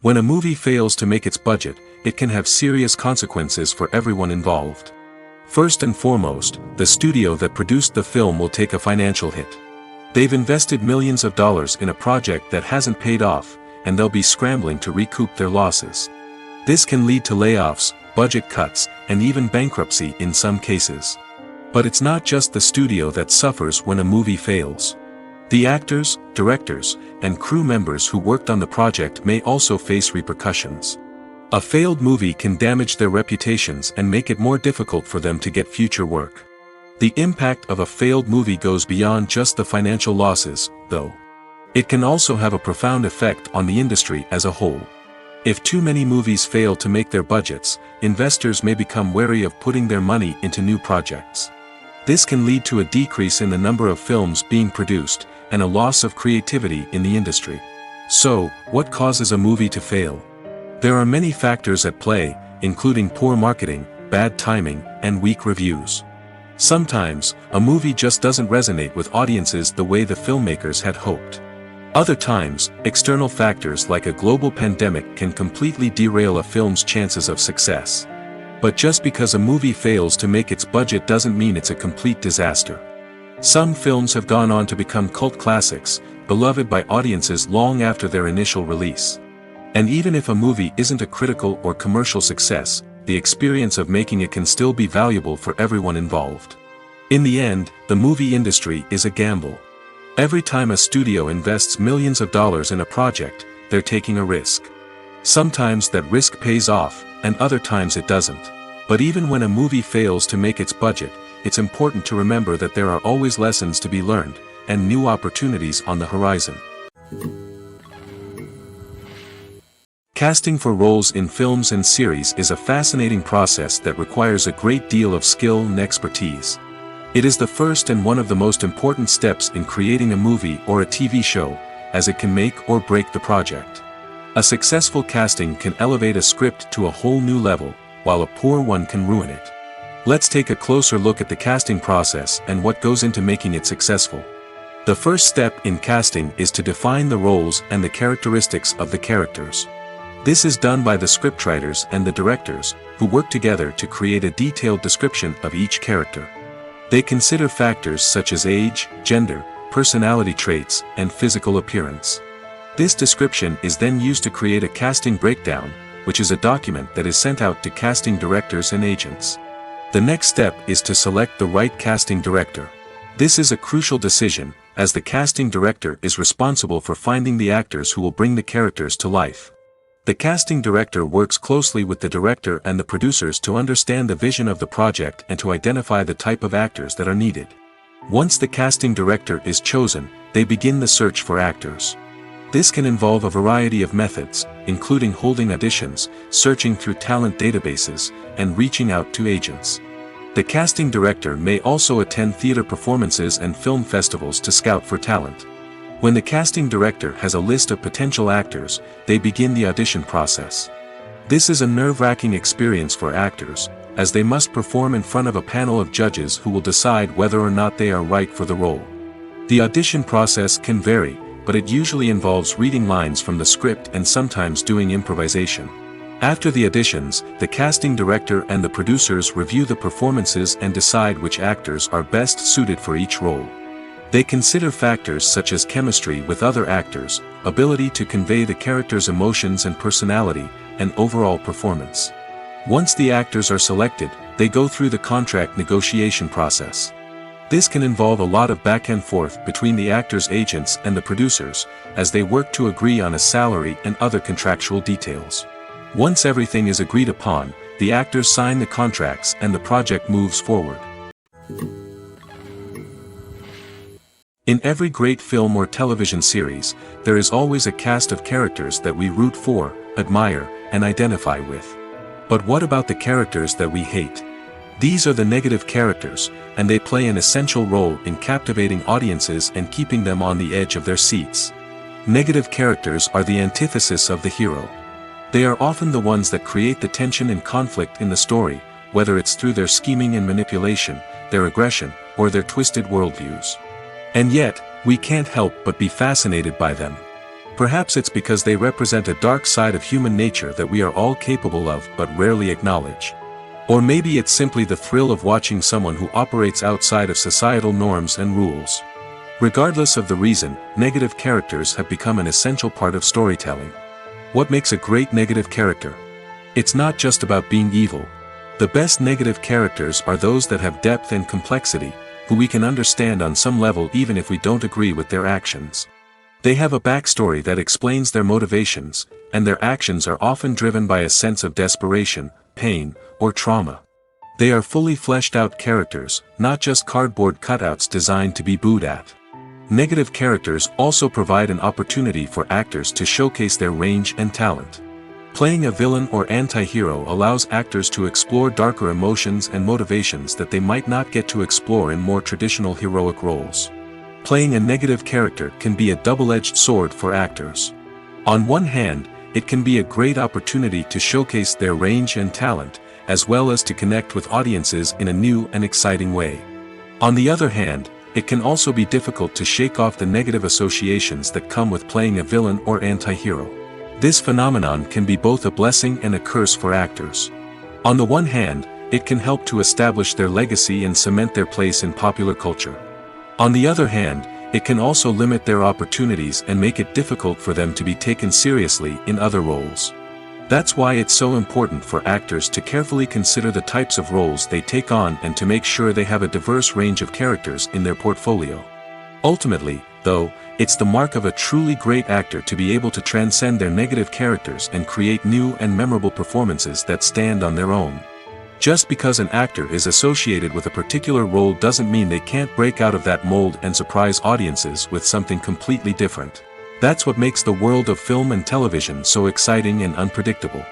When a movie fails to make its budget, it can have serious consequences for everyone involved. First and foremost, the studio that produced the film will take a financial hit. They've invested millions of dollars in a project that hasn't paid off, and they'll be scrambling to recoup their losses. This can lead to layoffs, budget cuts, and even bankruptcy in some cases. But it's not just the studio that suffers when a movie fails. The actors, directors, and crew members who worked on the project may also face repercussions. A failed movie can damage their reputations and make it more difficult for them to get future work. The impact of a failed movie goes beyond just the financial losses, though. It can also have a profound effect on the industry as a whole. If too many movies fail to make their budgets, investors may become wary of putting their money into new projects. This can lead to a decrease in the number of films being produced, and a loss of creativity in the industry. So, what causes a movie to fail? There are many factors at play, including poor marketing, bad timing, and weak reviews. Sometimes, a movie just doesn't resonate with audiences the way the filmmakers had hoped. Other times, external factors like a global pandemic can completely derail a film's chances of success. But just because a movie fails to make its budget doesn't mean it's a complete disaster. Some films have gone on to become cult classics, beloved by audiences long after their initial release. And even if a movie isn't a critical or commercial success, the experience of making it can still be valuable for everyone involved. In the end, the movie industry is a gamble. Every time a studio invests millions of dollars in a project, they're taking a risk. Sometimes that risk pays off, and other times it doesn't. But even when a movie fails to make its budget, it's important to remember that there are always lessons to be learned, and new opportunities on the horizon. Casting for roles in films and series is a fascinating process that requires a great deal of skill and expertise. It is the first and one of the most important steps in creating a movie or a TV show, as it can make or break the project. A successful casting can elevate a script to a whole new level, while a poor one can ruin it. Let's take a closer look at the casting process and what goes into making it successful. The first step in casting is to define the roles and the characteristics of the characters. This is done by the scriptwriters and the directors, who work together to create a detailed description of each character. They consider factors such as age, gender, personality traits, and physical appearance. This description is then used to create a casting breakdown, which is a document that is sent out to casting directors and agents. The next step is to select the right casting director. This is a crucial decision, as the casting director is responsible for finding the actors who will bring the characters to life. The casting director works closely with the director and the producers to understand the vision of the project and to identify the type of actors that are needed. Once the casting director is chosen, they begin the search for actors. This can involve a variety of methods, including holding auditions, searching through talent databases, and reaching out to agents. The casting director may also attend theater performances and film festivals to scout for talent. When the casting director has a list of potential actors, they begin the audition process. This is a nerve-wracking experience for actors, as they must perform in front of a panel of judges who will decide whether or not they are right for the role. The audition process can vary, but it usually involves reading lines from the script and sometimes doing improvisation. After the auditions, the casting director and the producers review the performances and decide which actors are best suited for each role. They consider factors such as chemistry with other actors, ability to convey the character's emotions and personality, and overall performance. Once the actors are selected, they go through the contract negotiation process. This can involve a lot of back and forth between the actors' agents and the producers, as they work to agree on a salary and other contractual details. Once everything is agreed upon, the actors sign the contracts and the project moves forward. In every great film or television series, there is always a cast of characters that we root for, admire, and identify with. But what about the characters that we hate? These are the negative characters, and they play an essential role in captivating audiences and keeping them on the edge of their seats. Negative characters are the antithesis of the hero. They are often the ones that create the tension and conflict in the story, whether it's through their scheming and manipulation, their aggression, or their twisted worldviews. And yet, we can't help but be fascinated by them. Perhaps it's because they represent a dark side of human nature that we are all capable of but rarely acknowledge. Or maybe it's simply the thrill of watching someone who operates outside of societal norms and rules. Regardless of the reason, negative characters have become an essential part of storytelling. What makes a great negative character? It's not just about being evil. The best negative characters are those that have depth and complexity, who we can understand on some level even if we don't agree with their actions. They have a backstory that explains their motivations, and their actions are often driven by a sense of desperation, pain, or trauma. They are fully fleshed out characters, not just cardboard cutouts designed to be booed at. Negative characters also provide an opportunity for actors to showcase their range and talent. Playing a villain or anti-hero allows actors to explore darker emotions and motivations that they might not get to explore in more traditional heroic roles. Playing a negative character can be a double-edged sword for actors. On one hand, it can be a great opportunity to showcase their range and talent, as well as to connect with audiences in a new and exciting way. On the other hand, it can also be difficult to shake off the negative associations that come with playing a villain or anti-hero. This phenomenon can be both a blessing and a curse for actors. On the one hand, it can help to establish their legacy and cement their place in popular culture. On the other hand, it can also limit their opportunities and make it difficult for them to be taken seriously in other roles. That's why it's so important for actors to carefully consider the types of roles they take on and to make sure they have a diverse range of characters in their portfolio. Ultimately, though, it's the mark of a truly great actor to be able to transcend their negative characters and create new and memorable performances that stand on their own. Just because an actor is associated with a particular role doesn't mean they can't break out of that mold and surprise audiences with something completely different. That's what makes the world of film and television so exciting and unpredictable.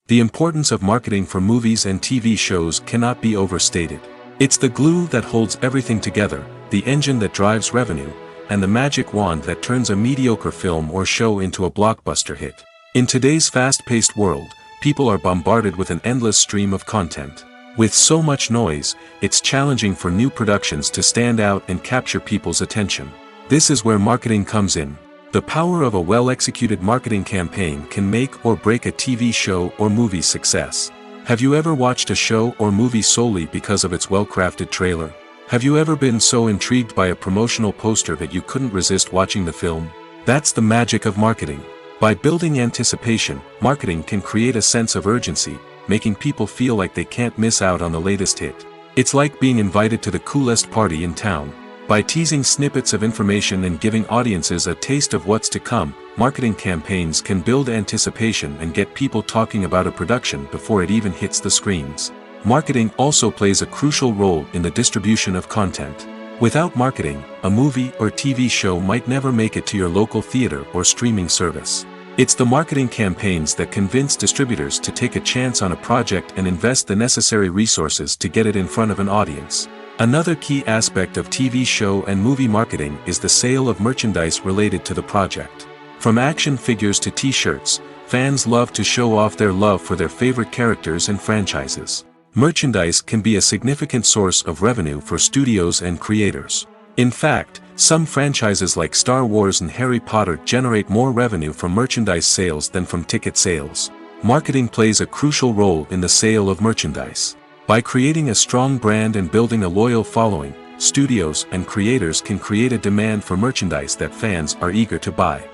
The importance of marketing for movies and TV shows cannot be overstated. It's the glue that holds everything together, the engine that drives revenue, and the magic wand that turns a mediocre film or show into a blockbuster hit. In today's fast-paced world, people are bombarded with an endless stream of content. With so much noise, it's challenging for new productions to stand out and capture people's attention. This is where marketing comes in. The power of a well-executed marketing campaign can make or break a TV show or movie's success. Have you ever watched a show or movie solely because of its well-crafted trailer? Have you ever been so intrigued by a promotional poster that you couldn't resist watching the film? That's the magic of marketing. By building anticipation, marketing can create a sense of urgency, making people feel like they can't miss out on the latest hit. It's like being invited to the coolest party in town. By teasing snippets of information and giving audiences a taste of what's to come, marketing campaigns can build anticipation and get people talking about a production before it even hits the screens. Marketing also plays a crucial role in the distribution of content. Without marketing, a movie or TV show might never make it to your local theater or streaming service. It's the marketing campaigns that convince distributors to take a chance on a project and invest the necessary resources to get it in front of an audience. Another key aspect of TV show and movie marketing is the sale of merchandise related to the project. From action figures to t-shirts, fans love to show off their love for their favorite characters and franchises. Merchandise can be a significant source of revenue for studios and creators. In fact, some franchises like Star Wars and Harry Potter generate more revenue from merchandise sales than from ticket sales. Marketing plays a crucial role in the sale of merchandise. By creating a strong brand and building a loyal following, studios and creators can create a demand for merchandise that fans are eager to buy.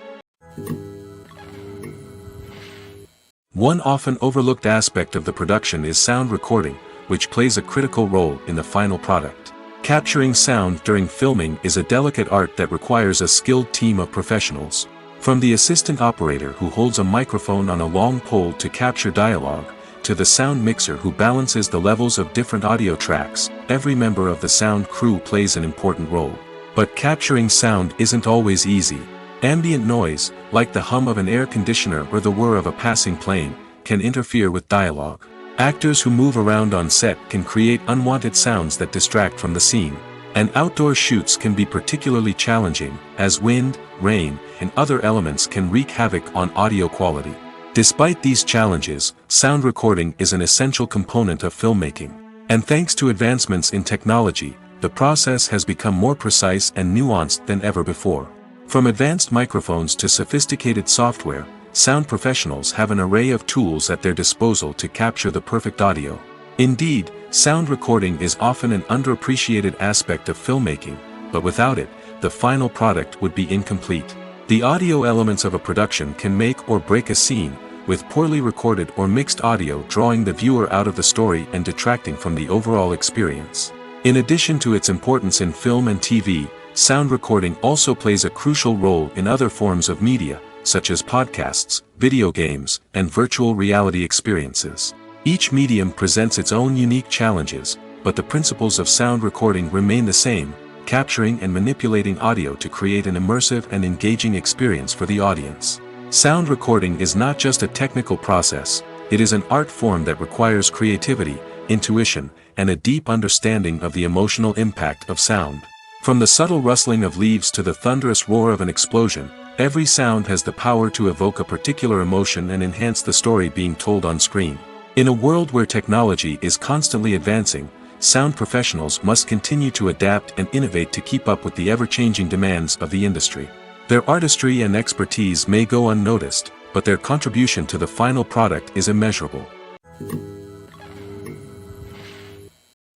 One often overlooked aspect of the production is sound recording, which plays a critical role in the final product. Capturing sound during filming is a delicate art that requires a skilled team of professionals. From the assistant operator who holds a microphone on a long pole to capture dialogue, to the sound mixer who balances the levels of different audio tracks, every member of the sound crew plays an important role. But capturing sound isn't always easy. Ambient noise, like the hum of an air conditioner or the whir of a passing plane, can interfere with dialogue. Actors who move around on set can create unwanted sounds that distract from the scene. And outdoor shoots can be particularly challenging, as wind, rain, and other elements can wreak havoc on audio quality. Despite these challenges, sound recording is an essential component of filmmaking. And thanks to advancements in technology, the process has become more precise and nuanced than ever before. From advanced microphones to sophisticated software, sound professionals have an array of tools at their disposal to capture the perfect audio. Indeed, sound recording is often an underappreciated aspect of filmmaking, but without it, the final product would be incomplete. The audio elements of a production can make or break a scene, with poorly recorded or mixed audio drawing the viewer out of the story and detracting from the overall experience. In addition to its importance in film and TV, sound recording also plays a crucial role in other forms of media, such as podcasts, video games, and virtual reality experiences. Each medium presents its own unique challenges, but the principles of sound recording remain the same, capturing and manipulating audio to create an immersive and engaging experience for the audience. Sound recording is not just a technical process, it is an art form that requires creativity, intuition, and a deep understanding of the emotional impact of sound. From the subtle rustling of leaves to the thunderous roar of an explosion, every sound has the power to evoke a particular emotion and enhance the story being told on screen. In a world where technology is constantly advancing, sound professionals must continue to adapt and innovate to keep up with the ever-changing demands of the industry. Their artistry and expertise may go unnoticed, but their contribution to the final product is immeasurable.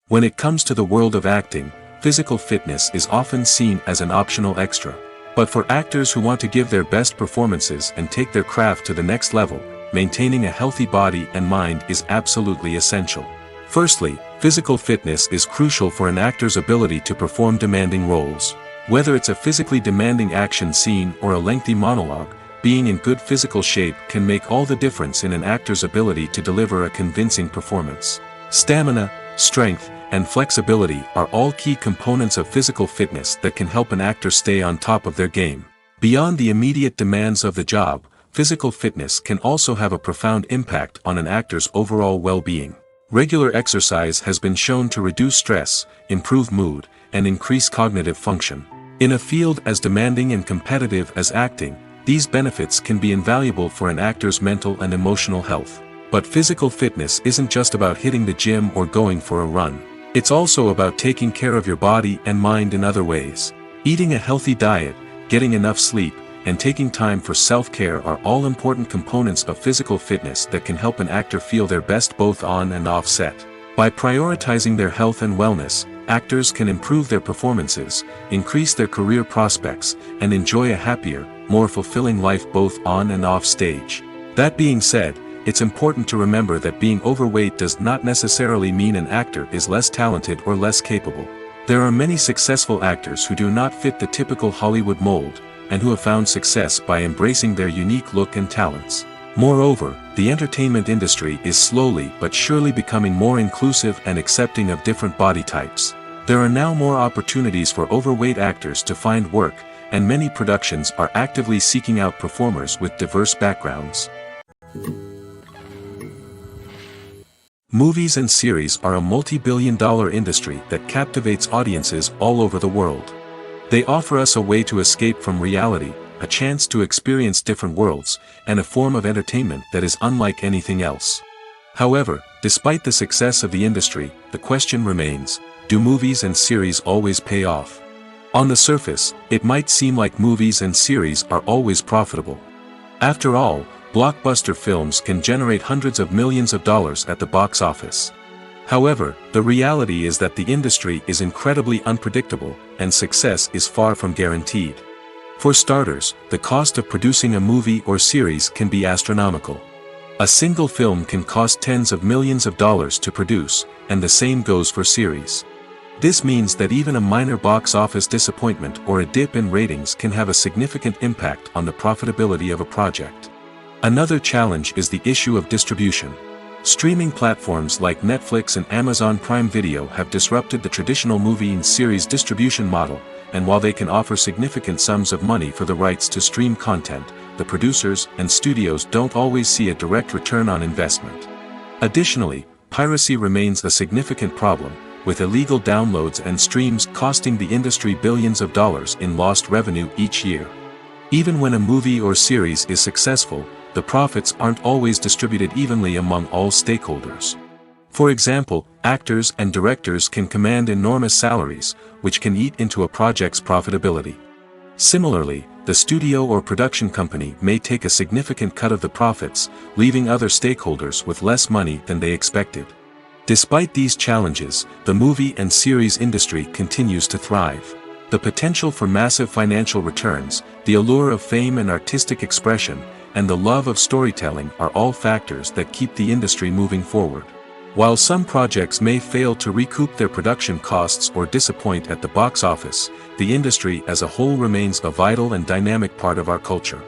When it comes to the world of acting, physical fitness is often seen as an optional extra. But for actors who want to give their best performances and take their craft to the next level, maintaining a healthy body and mind is absolutely essential. Firstly, physical fitness is crucial for an actor's ability to perform demanding roles. Whether it's a physically demanding action scene or a lengthy monologue, being in good physical shape can make all the difference in an actor's ability to deliver a convincing performance. Stamina, strength, and flexibility are all key components of physical fitness that can help an actor stay on top of their game. Beyond the immediate demands of the job, physical fitness can also have a profound impact on an actor's overall well-being. Regular exercise has been shown to reduce stress, improve mood, and increase cognitive function. In a field as demanding and competitive as acting, these benefits can be invaluable for an actor's mental and emotional health. But physical fitness isn't just about hitting the gym or going for a run. It's also about taking care of your body and mind in other ways. Eating a healthy diet, getting enough sleep, and taking time for self-care are all important components of physical fitness that can help an actor feel their best both on and off set. By prioritizing their health and wellness, actors can improve their performances, increase their career prospects, and enjoy a happier, more fulfilling life both on and off stage. That being said, it's important to remember that being overweight does not necessarily mean an actor is less talented or less capable. There are many successful actors who do not fit the typical Hollywood mold, and who have found success by embracing their unique look and talents. Moreover, the entertainment industry is slowly but surely becoming more inclusive and accepting of different body types. There are now more opportunities for overweight actors to find work, and many productions are actively seeking out performers with diverse backgrounds. Movies and series are a multi-billion-dollar industry that captivates audiences all over the world. They offer us a way to escape from reality, a chance to experience different worlds, and a form of entertainment that is unlike anything else. However, despite the success of the industry, the question remains, do movies and series always pay off? On the surface, it might seem like movies and series are always profitable. After all, blockbuster films can generate hundreds of millions of dollars at the box office. However, the reality is that the industry is incredibly unpredictable, and success is far from guaranteed. For starters, the cost of producing a movie or series can be astronomical. A single film can cost tens of millions of dollars to produce, and the same goes for series. This means that even a minor box office disappointment or a dip in ratings can have a significant impact on the profitability of a project. Another challenge is the issue of distribution. Streaming platforms like Netflix and Amazon Prime Video have disrupted the traditional movie and series distribution model, and while they can offer significant sums of money for the rights to stream content, the producers and studios don't always see a direct return on investment. Additionally, piracy remains a significant problem, with illegal downloads and streams costing the industry billions of dollars in lost revenue each year. Even when a movie or series is successful, the profits aren't always distributed evenly among all stakeholders. For example, actors and directors can command enormous salaries, which can eat into a project's profitability. Similarly, the studio or production company may take a significant cut of the profits, leaving other stakeholders with less money than they expected. Despite these challenges, the movie and series industry continues to thrive. The potential for massive financial returns, the allure of fame and artistic expression, and the love of storytelling are all factors that keep the industry moving forward. While some projects may fail to recoup their production costs or disappoint at the box office, the industry as a whole remains a vital and dynamic part of our culture.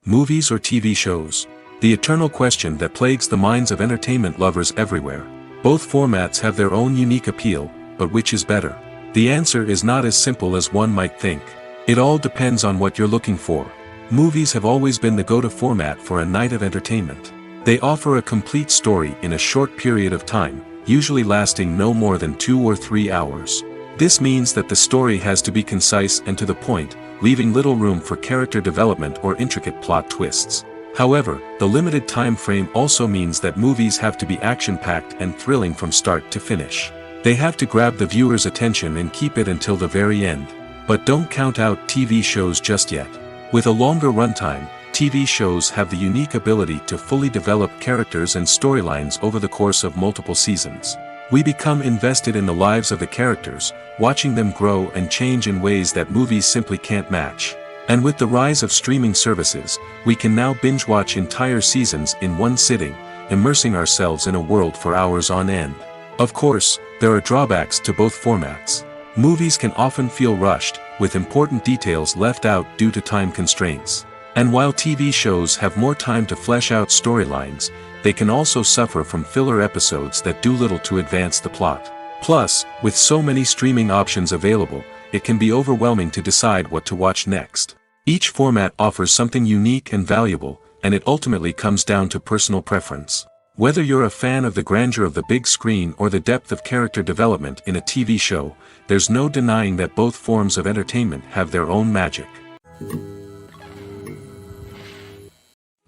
Movies or TV shows? The eternal question that plagues the minds of entertainment lovers everywhere. Both formats have their own unique appeal, but which is better? The answer is not as simple as one might think. It all depends on what you're looking for. Movies have always been the go-to format for a night of entertainment. They offer a complete story in a short period of time, usually lasting no more than 2 or 3 hours. This means that the story has to be concise and to the point, leaving little room for character development or intricate plot twists. However, the limited time frame also means that movies have to be action-packed and thrilling from start to finish. They have to grab the viewer's attention and keep it until the very end. But don't count out TV shows just yet. With a longer runtime, TV shows have the unique ability to fully develop characters and storylines over the course of multiple seasons. We become invested in the lives of the characters, watching them grow and change in ways that movies simply can't match. And with the rise of streaming services, we can now binge-watch entire seasons in one sitting, immersing ourselves in a world for hours on end. Of course, there are drawbacks to both formats. Movies can often feel rushed, with important details left out due to time constraints. And while TV shows have more time to flesh out storylines, they can also suffer from filler episodes that do little to advance the plot. Plus, with so many streaming options available, it can be overwhelming to decide what to watch next. Each format offers something unique and valuable, and it ultimately comes down to personal preference. Whether you're a fan of the grandeur of the big screen or the depth of character development in a TV show, there's no denying that both forms of entertainment have their own magic.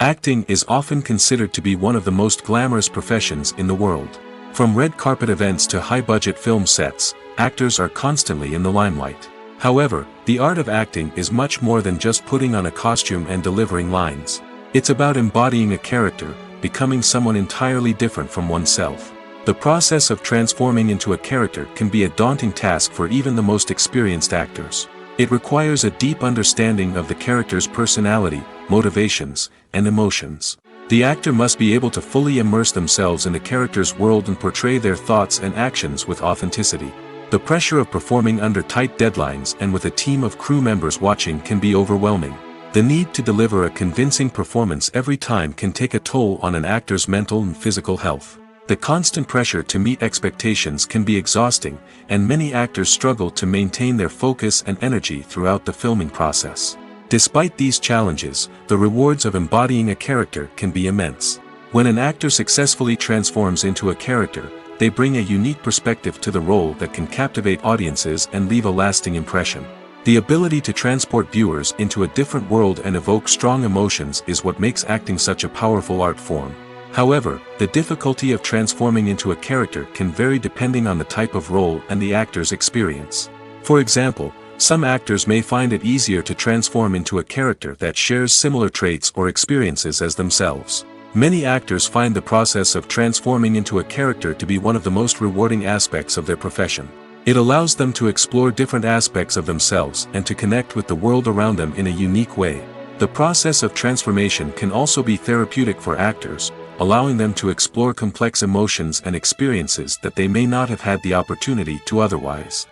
Acting is often considered to be one of the most glamorous professions in the world. From red carpet events to high-budget film sets, actors are constantly in the limelight. However, the art of acting is much more than just putting on a costume and delivering lines. It's about embodying a character, becoming someone entirely different from oneself. The process of transforming into a character can be a daunting task for even the most experienced actors. It requires a deep understanding of the character's personality, motivations, and emotions. The actor must be able to fully immerse themselves in the character's world and portray their thoughts and actions with authenticity. The pressure of performing under tight deadlines and with a team of crew members watching can be overwhelming. The need to deliver a convincing performance every time can take a toll on an actor's mental and physical health. The constant pressure to meet expectations can be exhausting, and many actors struggle to maintain their focus and energy throughout the filming process. Despite these challenges, the rewards of embodying a character can be immense. When an actor successfully transforms into a character, they bring a unique perspective to the role that can captivate audiences and leave a lasting impression. The ability to transport viewers into a different world and evoke strong emotions is what makes acting such a powerful art form. However, the difficulty of transforming into a character can vary depending on the type of role and the actor's experience. For example, some actors may find it easier to transform into a character that shares similar traits or experiences as themselves. Many actors find the process of transforming into a character to be one of the most rewarding aspects of their profession. It allows them to explore different aspects of themselves and to connect with the world around them in a unique way. The process of transformation can also be therapeutic for actors, allowing them to explore complex emotions and experiences that they may not have had the opportunity to otherwise.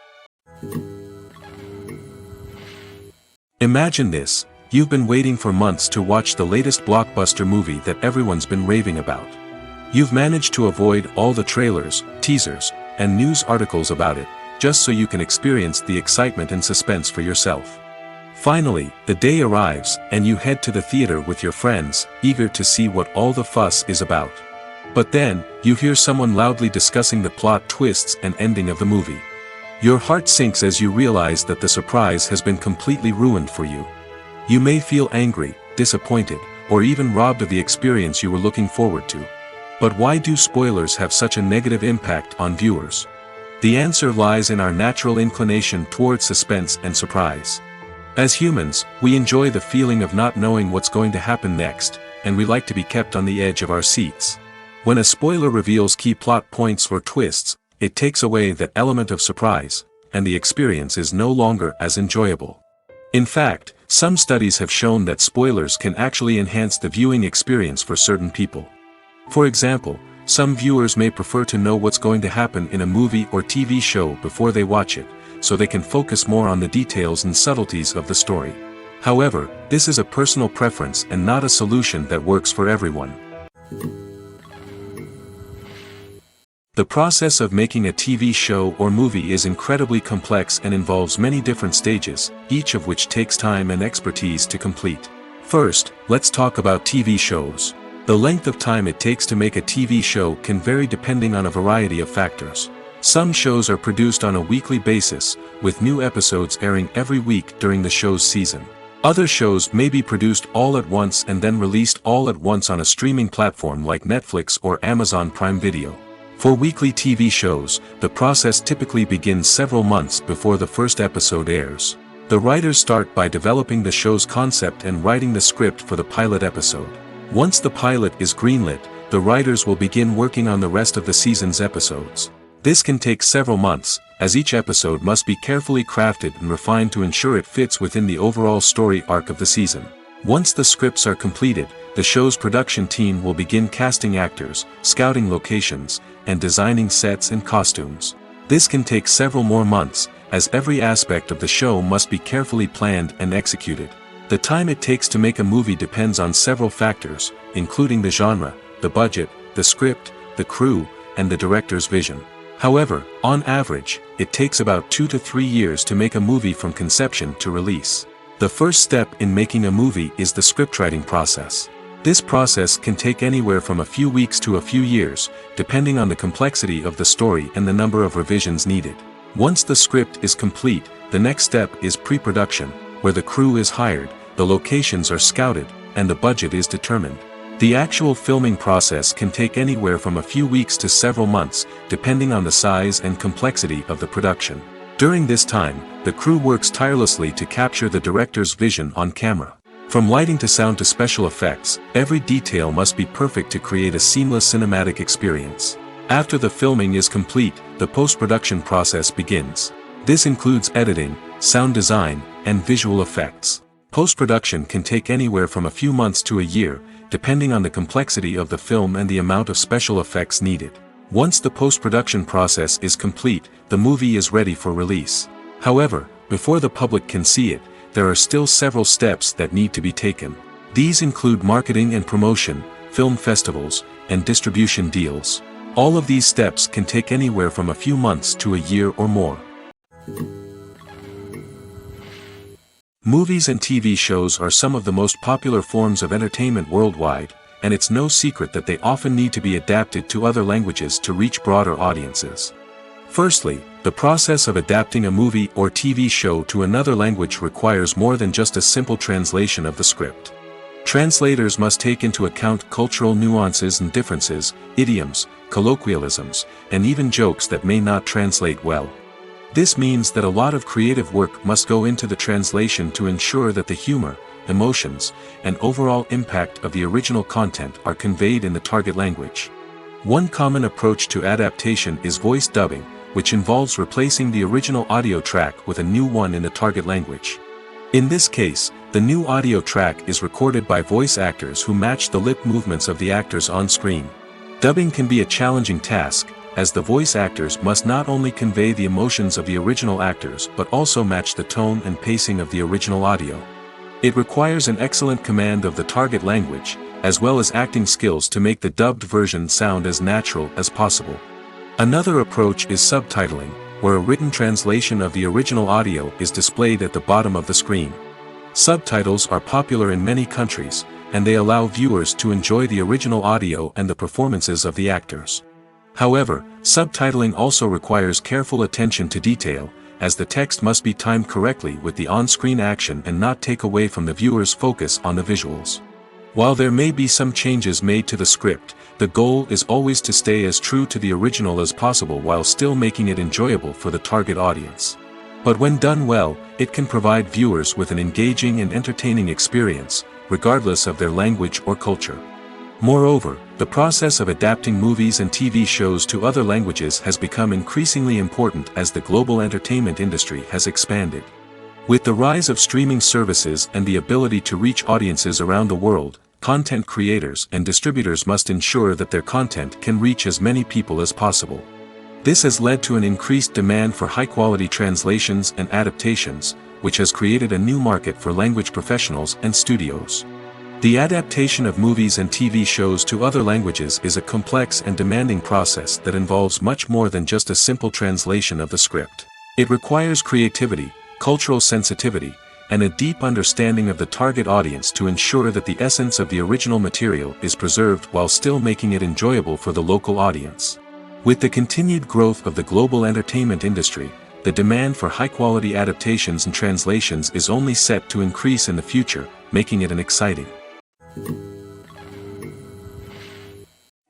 Imagine this: you've been waiting for months to watch the latest blockbuster movie that everyone's been raving about. You've managed to avoid all the trailers, teasers, and news articles about it, just so you can experience the excitement and suspense for yourself. Finally, the day arrives, and you head to the theater with your friends, eager to see what all the fuss is about. But then, you hear someone loudly discussing the plot twists and ending of the movie. Your heart sinks as you realize that the surprise has been completely ruined for you. You may feel angry, disappointed, or even robbed of the experience you were looking forward to. But why do spoilers have such a negative impact on viewers? The answer lies in our natural inclination toward suspense and surprise. As humans, we enjoy the feeling of not knowing what's going to happen next, and we like to be kept on the edge of our seats. When a spoiler reveals key plot points or twists, it takes away that element of surprise, and the experience is no longer as enjoyable. In fact, some studies have shown that spoilers can actually enhance the viewing experience for certain people. For example, some viewers may prefer to know what's going to happen in a movie or TV show before they watch it, so they can focus more on the details and subtleties of the story. However, this is a personal preference and not a solution that works for everyone. The process of making a TV show or movie is incredibly complex and involves many different stages, each of which takes time and expertise to complete. First, let's talk about TV shows. The length of time it takes to make a TV show can vary depending on a variety of factors. Some shows are produced on a weekly basis, with new episodes airing every week during the show's season. Other shows may be produced all at once and then released all at once on a streaming platform like Netflix or Amazon Prime Video. For weekly TV shows, the process typically begins several months before the first episode airs. The writers start by developing the show's concept and writing the script for the pilot episode. Once the pilot is greenlit, the writers will begin working on the rest of the season's episodes. This can take several months, as each episode must be carefully crafted and refined to ensure it fits within the overall story arc of the season. Once the scripts are completed, the show's production team will begin casting actors, scouting locations, and designing sets and costumes. This can take several more months, as every aspect of the show must be carefully planned and executed. The time it takes to make a movie depends on several factors, including the genre, the budget, the script, the crew, and the director's vision. However, on average, it takes about 2 to 3 years to make a movie from conception to release. The first step in making a movie is the scriptwriting process. This process can take anywhere from a few weeks to a few years, depending on the complexity of the story and the number of revisions needed. Once the script is complete, the next step is pre-production, where the crew is hired, the locations are scouted, and the budget is determined. The actual filming process can take anywhere from a few weeks to several months, depending on the size and complexity of the production. During this time, the crew works tirelessly to capture the director's vision on camera. From lighting to sound to special effects, every detail must be perfect to create a seamless cinematic experience. After the filming is complete, the post-production process begins. This includes editing, sound design, and visual effects. Post-production can take anywhere from a few months to a year, depending on the complexity of the film and the amount of special effects needed. Once the post-production process is complete, the movie is ready for release. However, before the public can see it, there are still several steps that need to be taken. These include marketing and promotion, film festivals, and distribution deals. All of these steps can take anywhere from a few months to a year or more. Movies and TV shows are some of the most popular forms of entertainment worldwide, and it's no secret that they often need to be adapted to other languages to reach broader audiences. Firstly, the process of adapting a movie or TV show to another language requires more than just a simple translation of the script. Translators must take into account cultural nuances and differences, idioms, colloquialisms, and even jokes that may not translate well. This means that a lot of creative work must go into the translation to ensure that the humor, emotions, and overall impact of the original content are conveyed in the target language. One common approach to adaptation is voice dubbing, which involves replacing the original audio track with a new one in the target language. In this case, the new audio track is recorded by voice actors who match the lip movements of the actors on screen. Dubbing can be a challenging task, as the voice actors must not only convey the emotions of the original actors but also match the tone and pacing of the original audio. It requires an excellent command of the target language, as well as acting skills to make the dubbed version sound as natural as possible. Another approach is subtitling, where a written translation of the original audio is displayed at the bottom of the screen. Subtitles are popular in many countries, and they allow viewers to enjoy the original audio and the performances of the actors. However, subtitling also requires careful attention to detail, as the text must be timed correctly with the on-screen action and not take away from the viewer's focus on the visuals. While there may be some changes made to the script, the goal is always to stay as true to the original as possible while still making it enjoyable for the target audience. But when done well, it can provide viewers with an engaging and entertaining experience, regardless of their language or culture. Moreover, the process of adapting movies and TV shows to other languages has become increasingly important as the global entertainment industry has expanded. With the rise of streaming services and the ability to reach audiences around the world, content creators and distributors must ensure that their content can reach as many people as possible. This has led to an increased demand for high-quality translations and adaptations, which has created a new market for language professionals and studios. The adaptation of movies and TV shows to other languages is a complex and demanding process that involves much more than just a simple translation of the script. It requires creativity, cultural sensitivity, and a deep understanding of the target audience to ensure that the essence of the original material is preserved while still making it enjoyable for the local audience. With the continued growth of the global entertainment industry, the demand for high-quality adaptations and translations is only set to increase in the future, making it an exciting.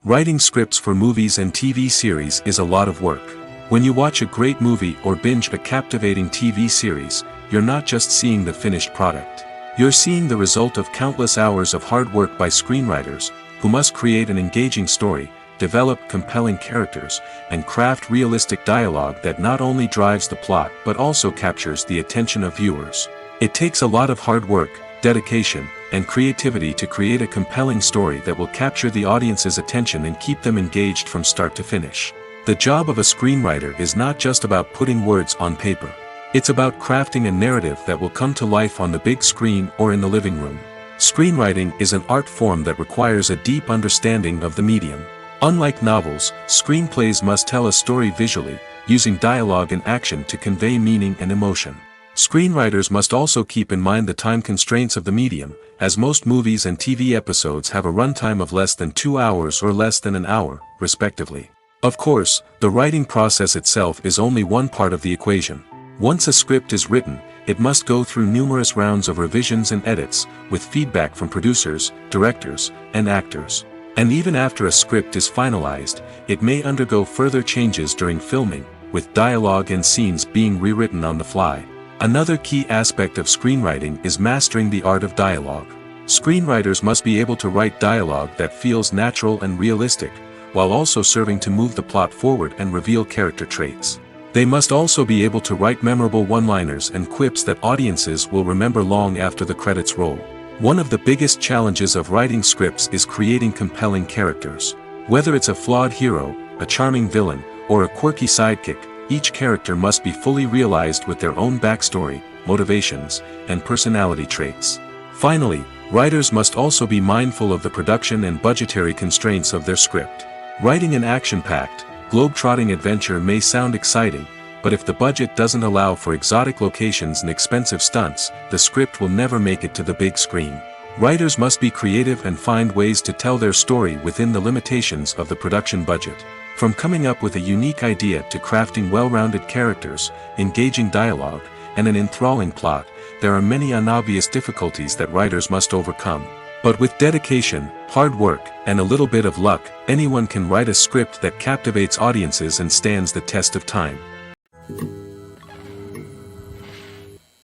Writing scripts for movies and TV series is a lot of work. When you watch a great movie or binge a captivating TV series, you're not just seeing the finished product. You're seeing the result of countless hours of hard work by screenwriters, who must create an engaging story, develop compelling characters, and craft realistic dialogue that not only drives the plot but also captures the attention of viewers. It takes a lot of hard work, dedication, and creativity to create a compelling story that will capture the audience's attention and keep them engaged from start to finish. The job of a screenwriter is not just about putting words on paper. It's about crafting a narrative that will come to life on the big screen or in the living room. Screenwriting is an art form that requires a deep understanding of the medium. Unlike novels, screenplays must tell a story visually, using dialogue and action to convey meaning and emotion. Screenwriters must also keep in mind the time constraints of the medium, as most movies and TV episodes have a runtime of less than 2 hours or less than an hour, respectively. Of course, the writing process itself is only one part of the equation. Once a script is written, it must go through numerous rounds of revisions and edits, with feedback from producers, directors, and actors. And even after a script is finalized, it may undergo further changes during filming, with dialogue and scenes being rewritten on the fly. Another key aspect of screenwriting is mastering the art of dialogue. Screenwriters must be able to write dialogue that feels natural and realistic, while also serving to move the plot forward and reveal character traits. They must also be able to write memorable one-liners and quips that audiences will remember long after the credits roll. One of the biggest challenges of writing scripts is creating compelling characters. Whether it's a flawed hero, a charming villain, or a quirky sidekick, each character must be fully realized with their own backstory, motivations, and personality traits. Finally, writers must also be mindful of the production and budgetary constraints of their script. Writing an action-packed, globe-trotting adventure may sound exciting, but if the budget doesn't allow for exotic locations and expensive stunts, the script will never make it to the big screen. Writers must be creative and find ways to tell their story within the limitations of the production budget. From coming up with a unique idea to crafting well-rounded characters, engaging dialogue, and an enthralling plot, there are many unobvious difficulties that writers must overcome. But with dedication, hard work, and a little bit of luck, anyone can write a script that captivates audiences and stands the test of time.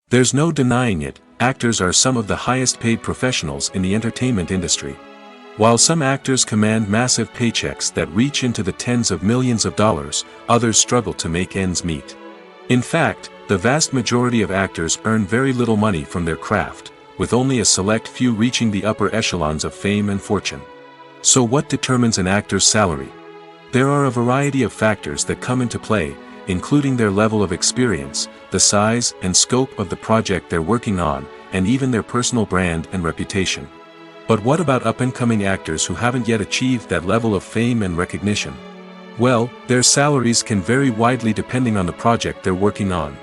There's no denying it, actors are some of the highest paid professionals in the entertainment industry. While some actors command massive paychecks that reach into the tens of millions of dollars, others struggle to make ends meet. In fact, the vast majority of actors earn very little money from their craft, with only a select few reaching the upper echelons of fame and fortune. So what determines an actor's salary? There are a variety of factors that come into play, including their level of experience, the size and scope of the project they're working on, and even their personal brand and reputation. But what about up-and-coming actors who haven't yet achieved that level of fame and recognition? Well, their salaries can vary widely depending on the project they're working on.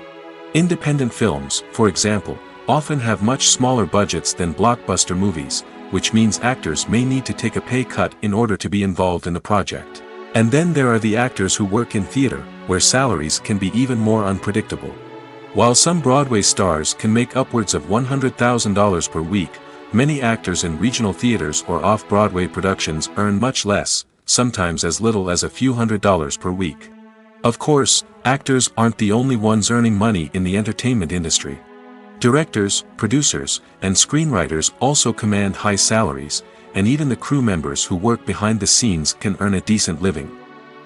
Independent films, for example, often have much smaller budgets than blockbuster movies, which means actors may need to take a pay cut in order to be involved in the project. And then there are the actors who work in theater, where salaries can be even more unpredictable. While some Broadway stars can make upwards of $100,000 per week, many actors in regional theaters or off-Broadway productions earn much less, sometimes as little as a few $100s per week. Of course, actors aren't the only ones earning money in the entertainment industry. Directors, producers, and screenwriters also command high salaries, and even the crew members who work behind the scenes can earn a decent living.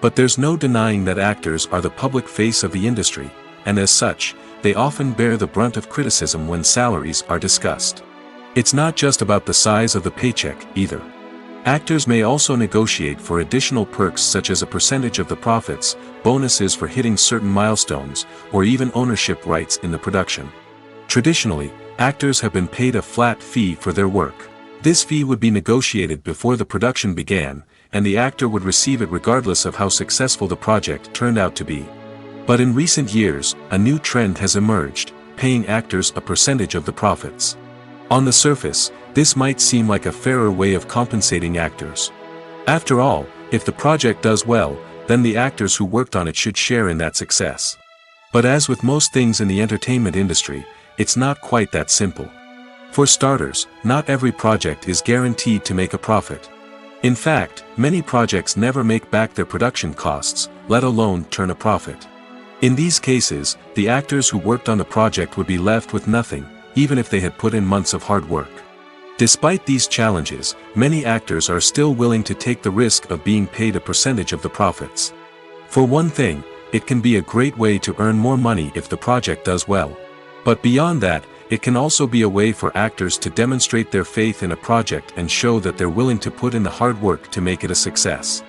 But there's no denying that actors are the public face of the industry, and as such, they often bear the brunt of criticism when salaries are discussed. It's not just about the size of the paycheck, either. Actors may also negotiate for additional perks such as a percentage of the profits, bonuses for hitting certain milestones, or even ownership rights in the production. Traditionally, actors have been paid a flat fee for their work. This fee would be negotiated before the production began, and the actor would receive it regardless of how successful the project turned out to be. But in recent years, a new trend has emerged, paying actors a percentage of the profits. On the surface, this might seem like a fairer way of compensating actors. After all, if the project does well, then the actors who worked on it should share in that success. But as with most things in the entertainment industry, it's not quite that simple. For starters, not every project is guaranteed to make a profit. In fact, many projects never make back their production costs, let alone turn a profit. In these cases, the actors who worked on the project would be left with nothing, even if they had put in months of hard work. Despite these challenges, many actors are still willing to take the risk of being paid a percentage of the profits. For one thing, it can be a great way to earn more money if the project does well. But beyond that, it can also be a way for actors to demonstrate their faith in a project and show that they're willing to put in the hard work to make it a success.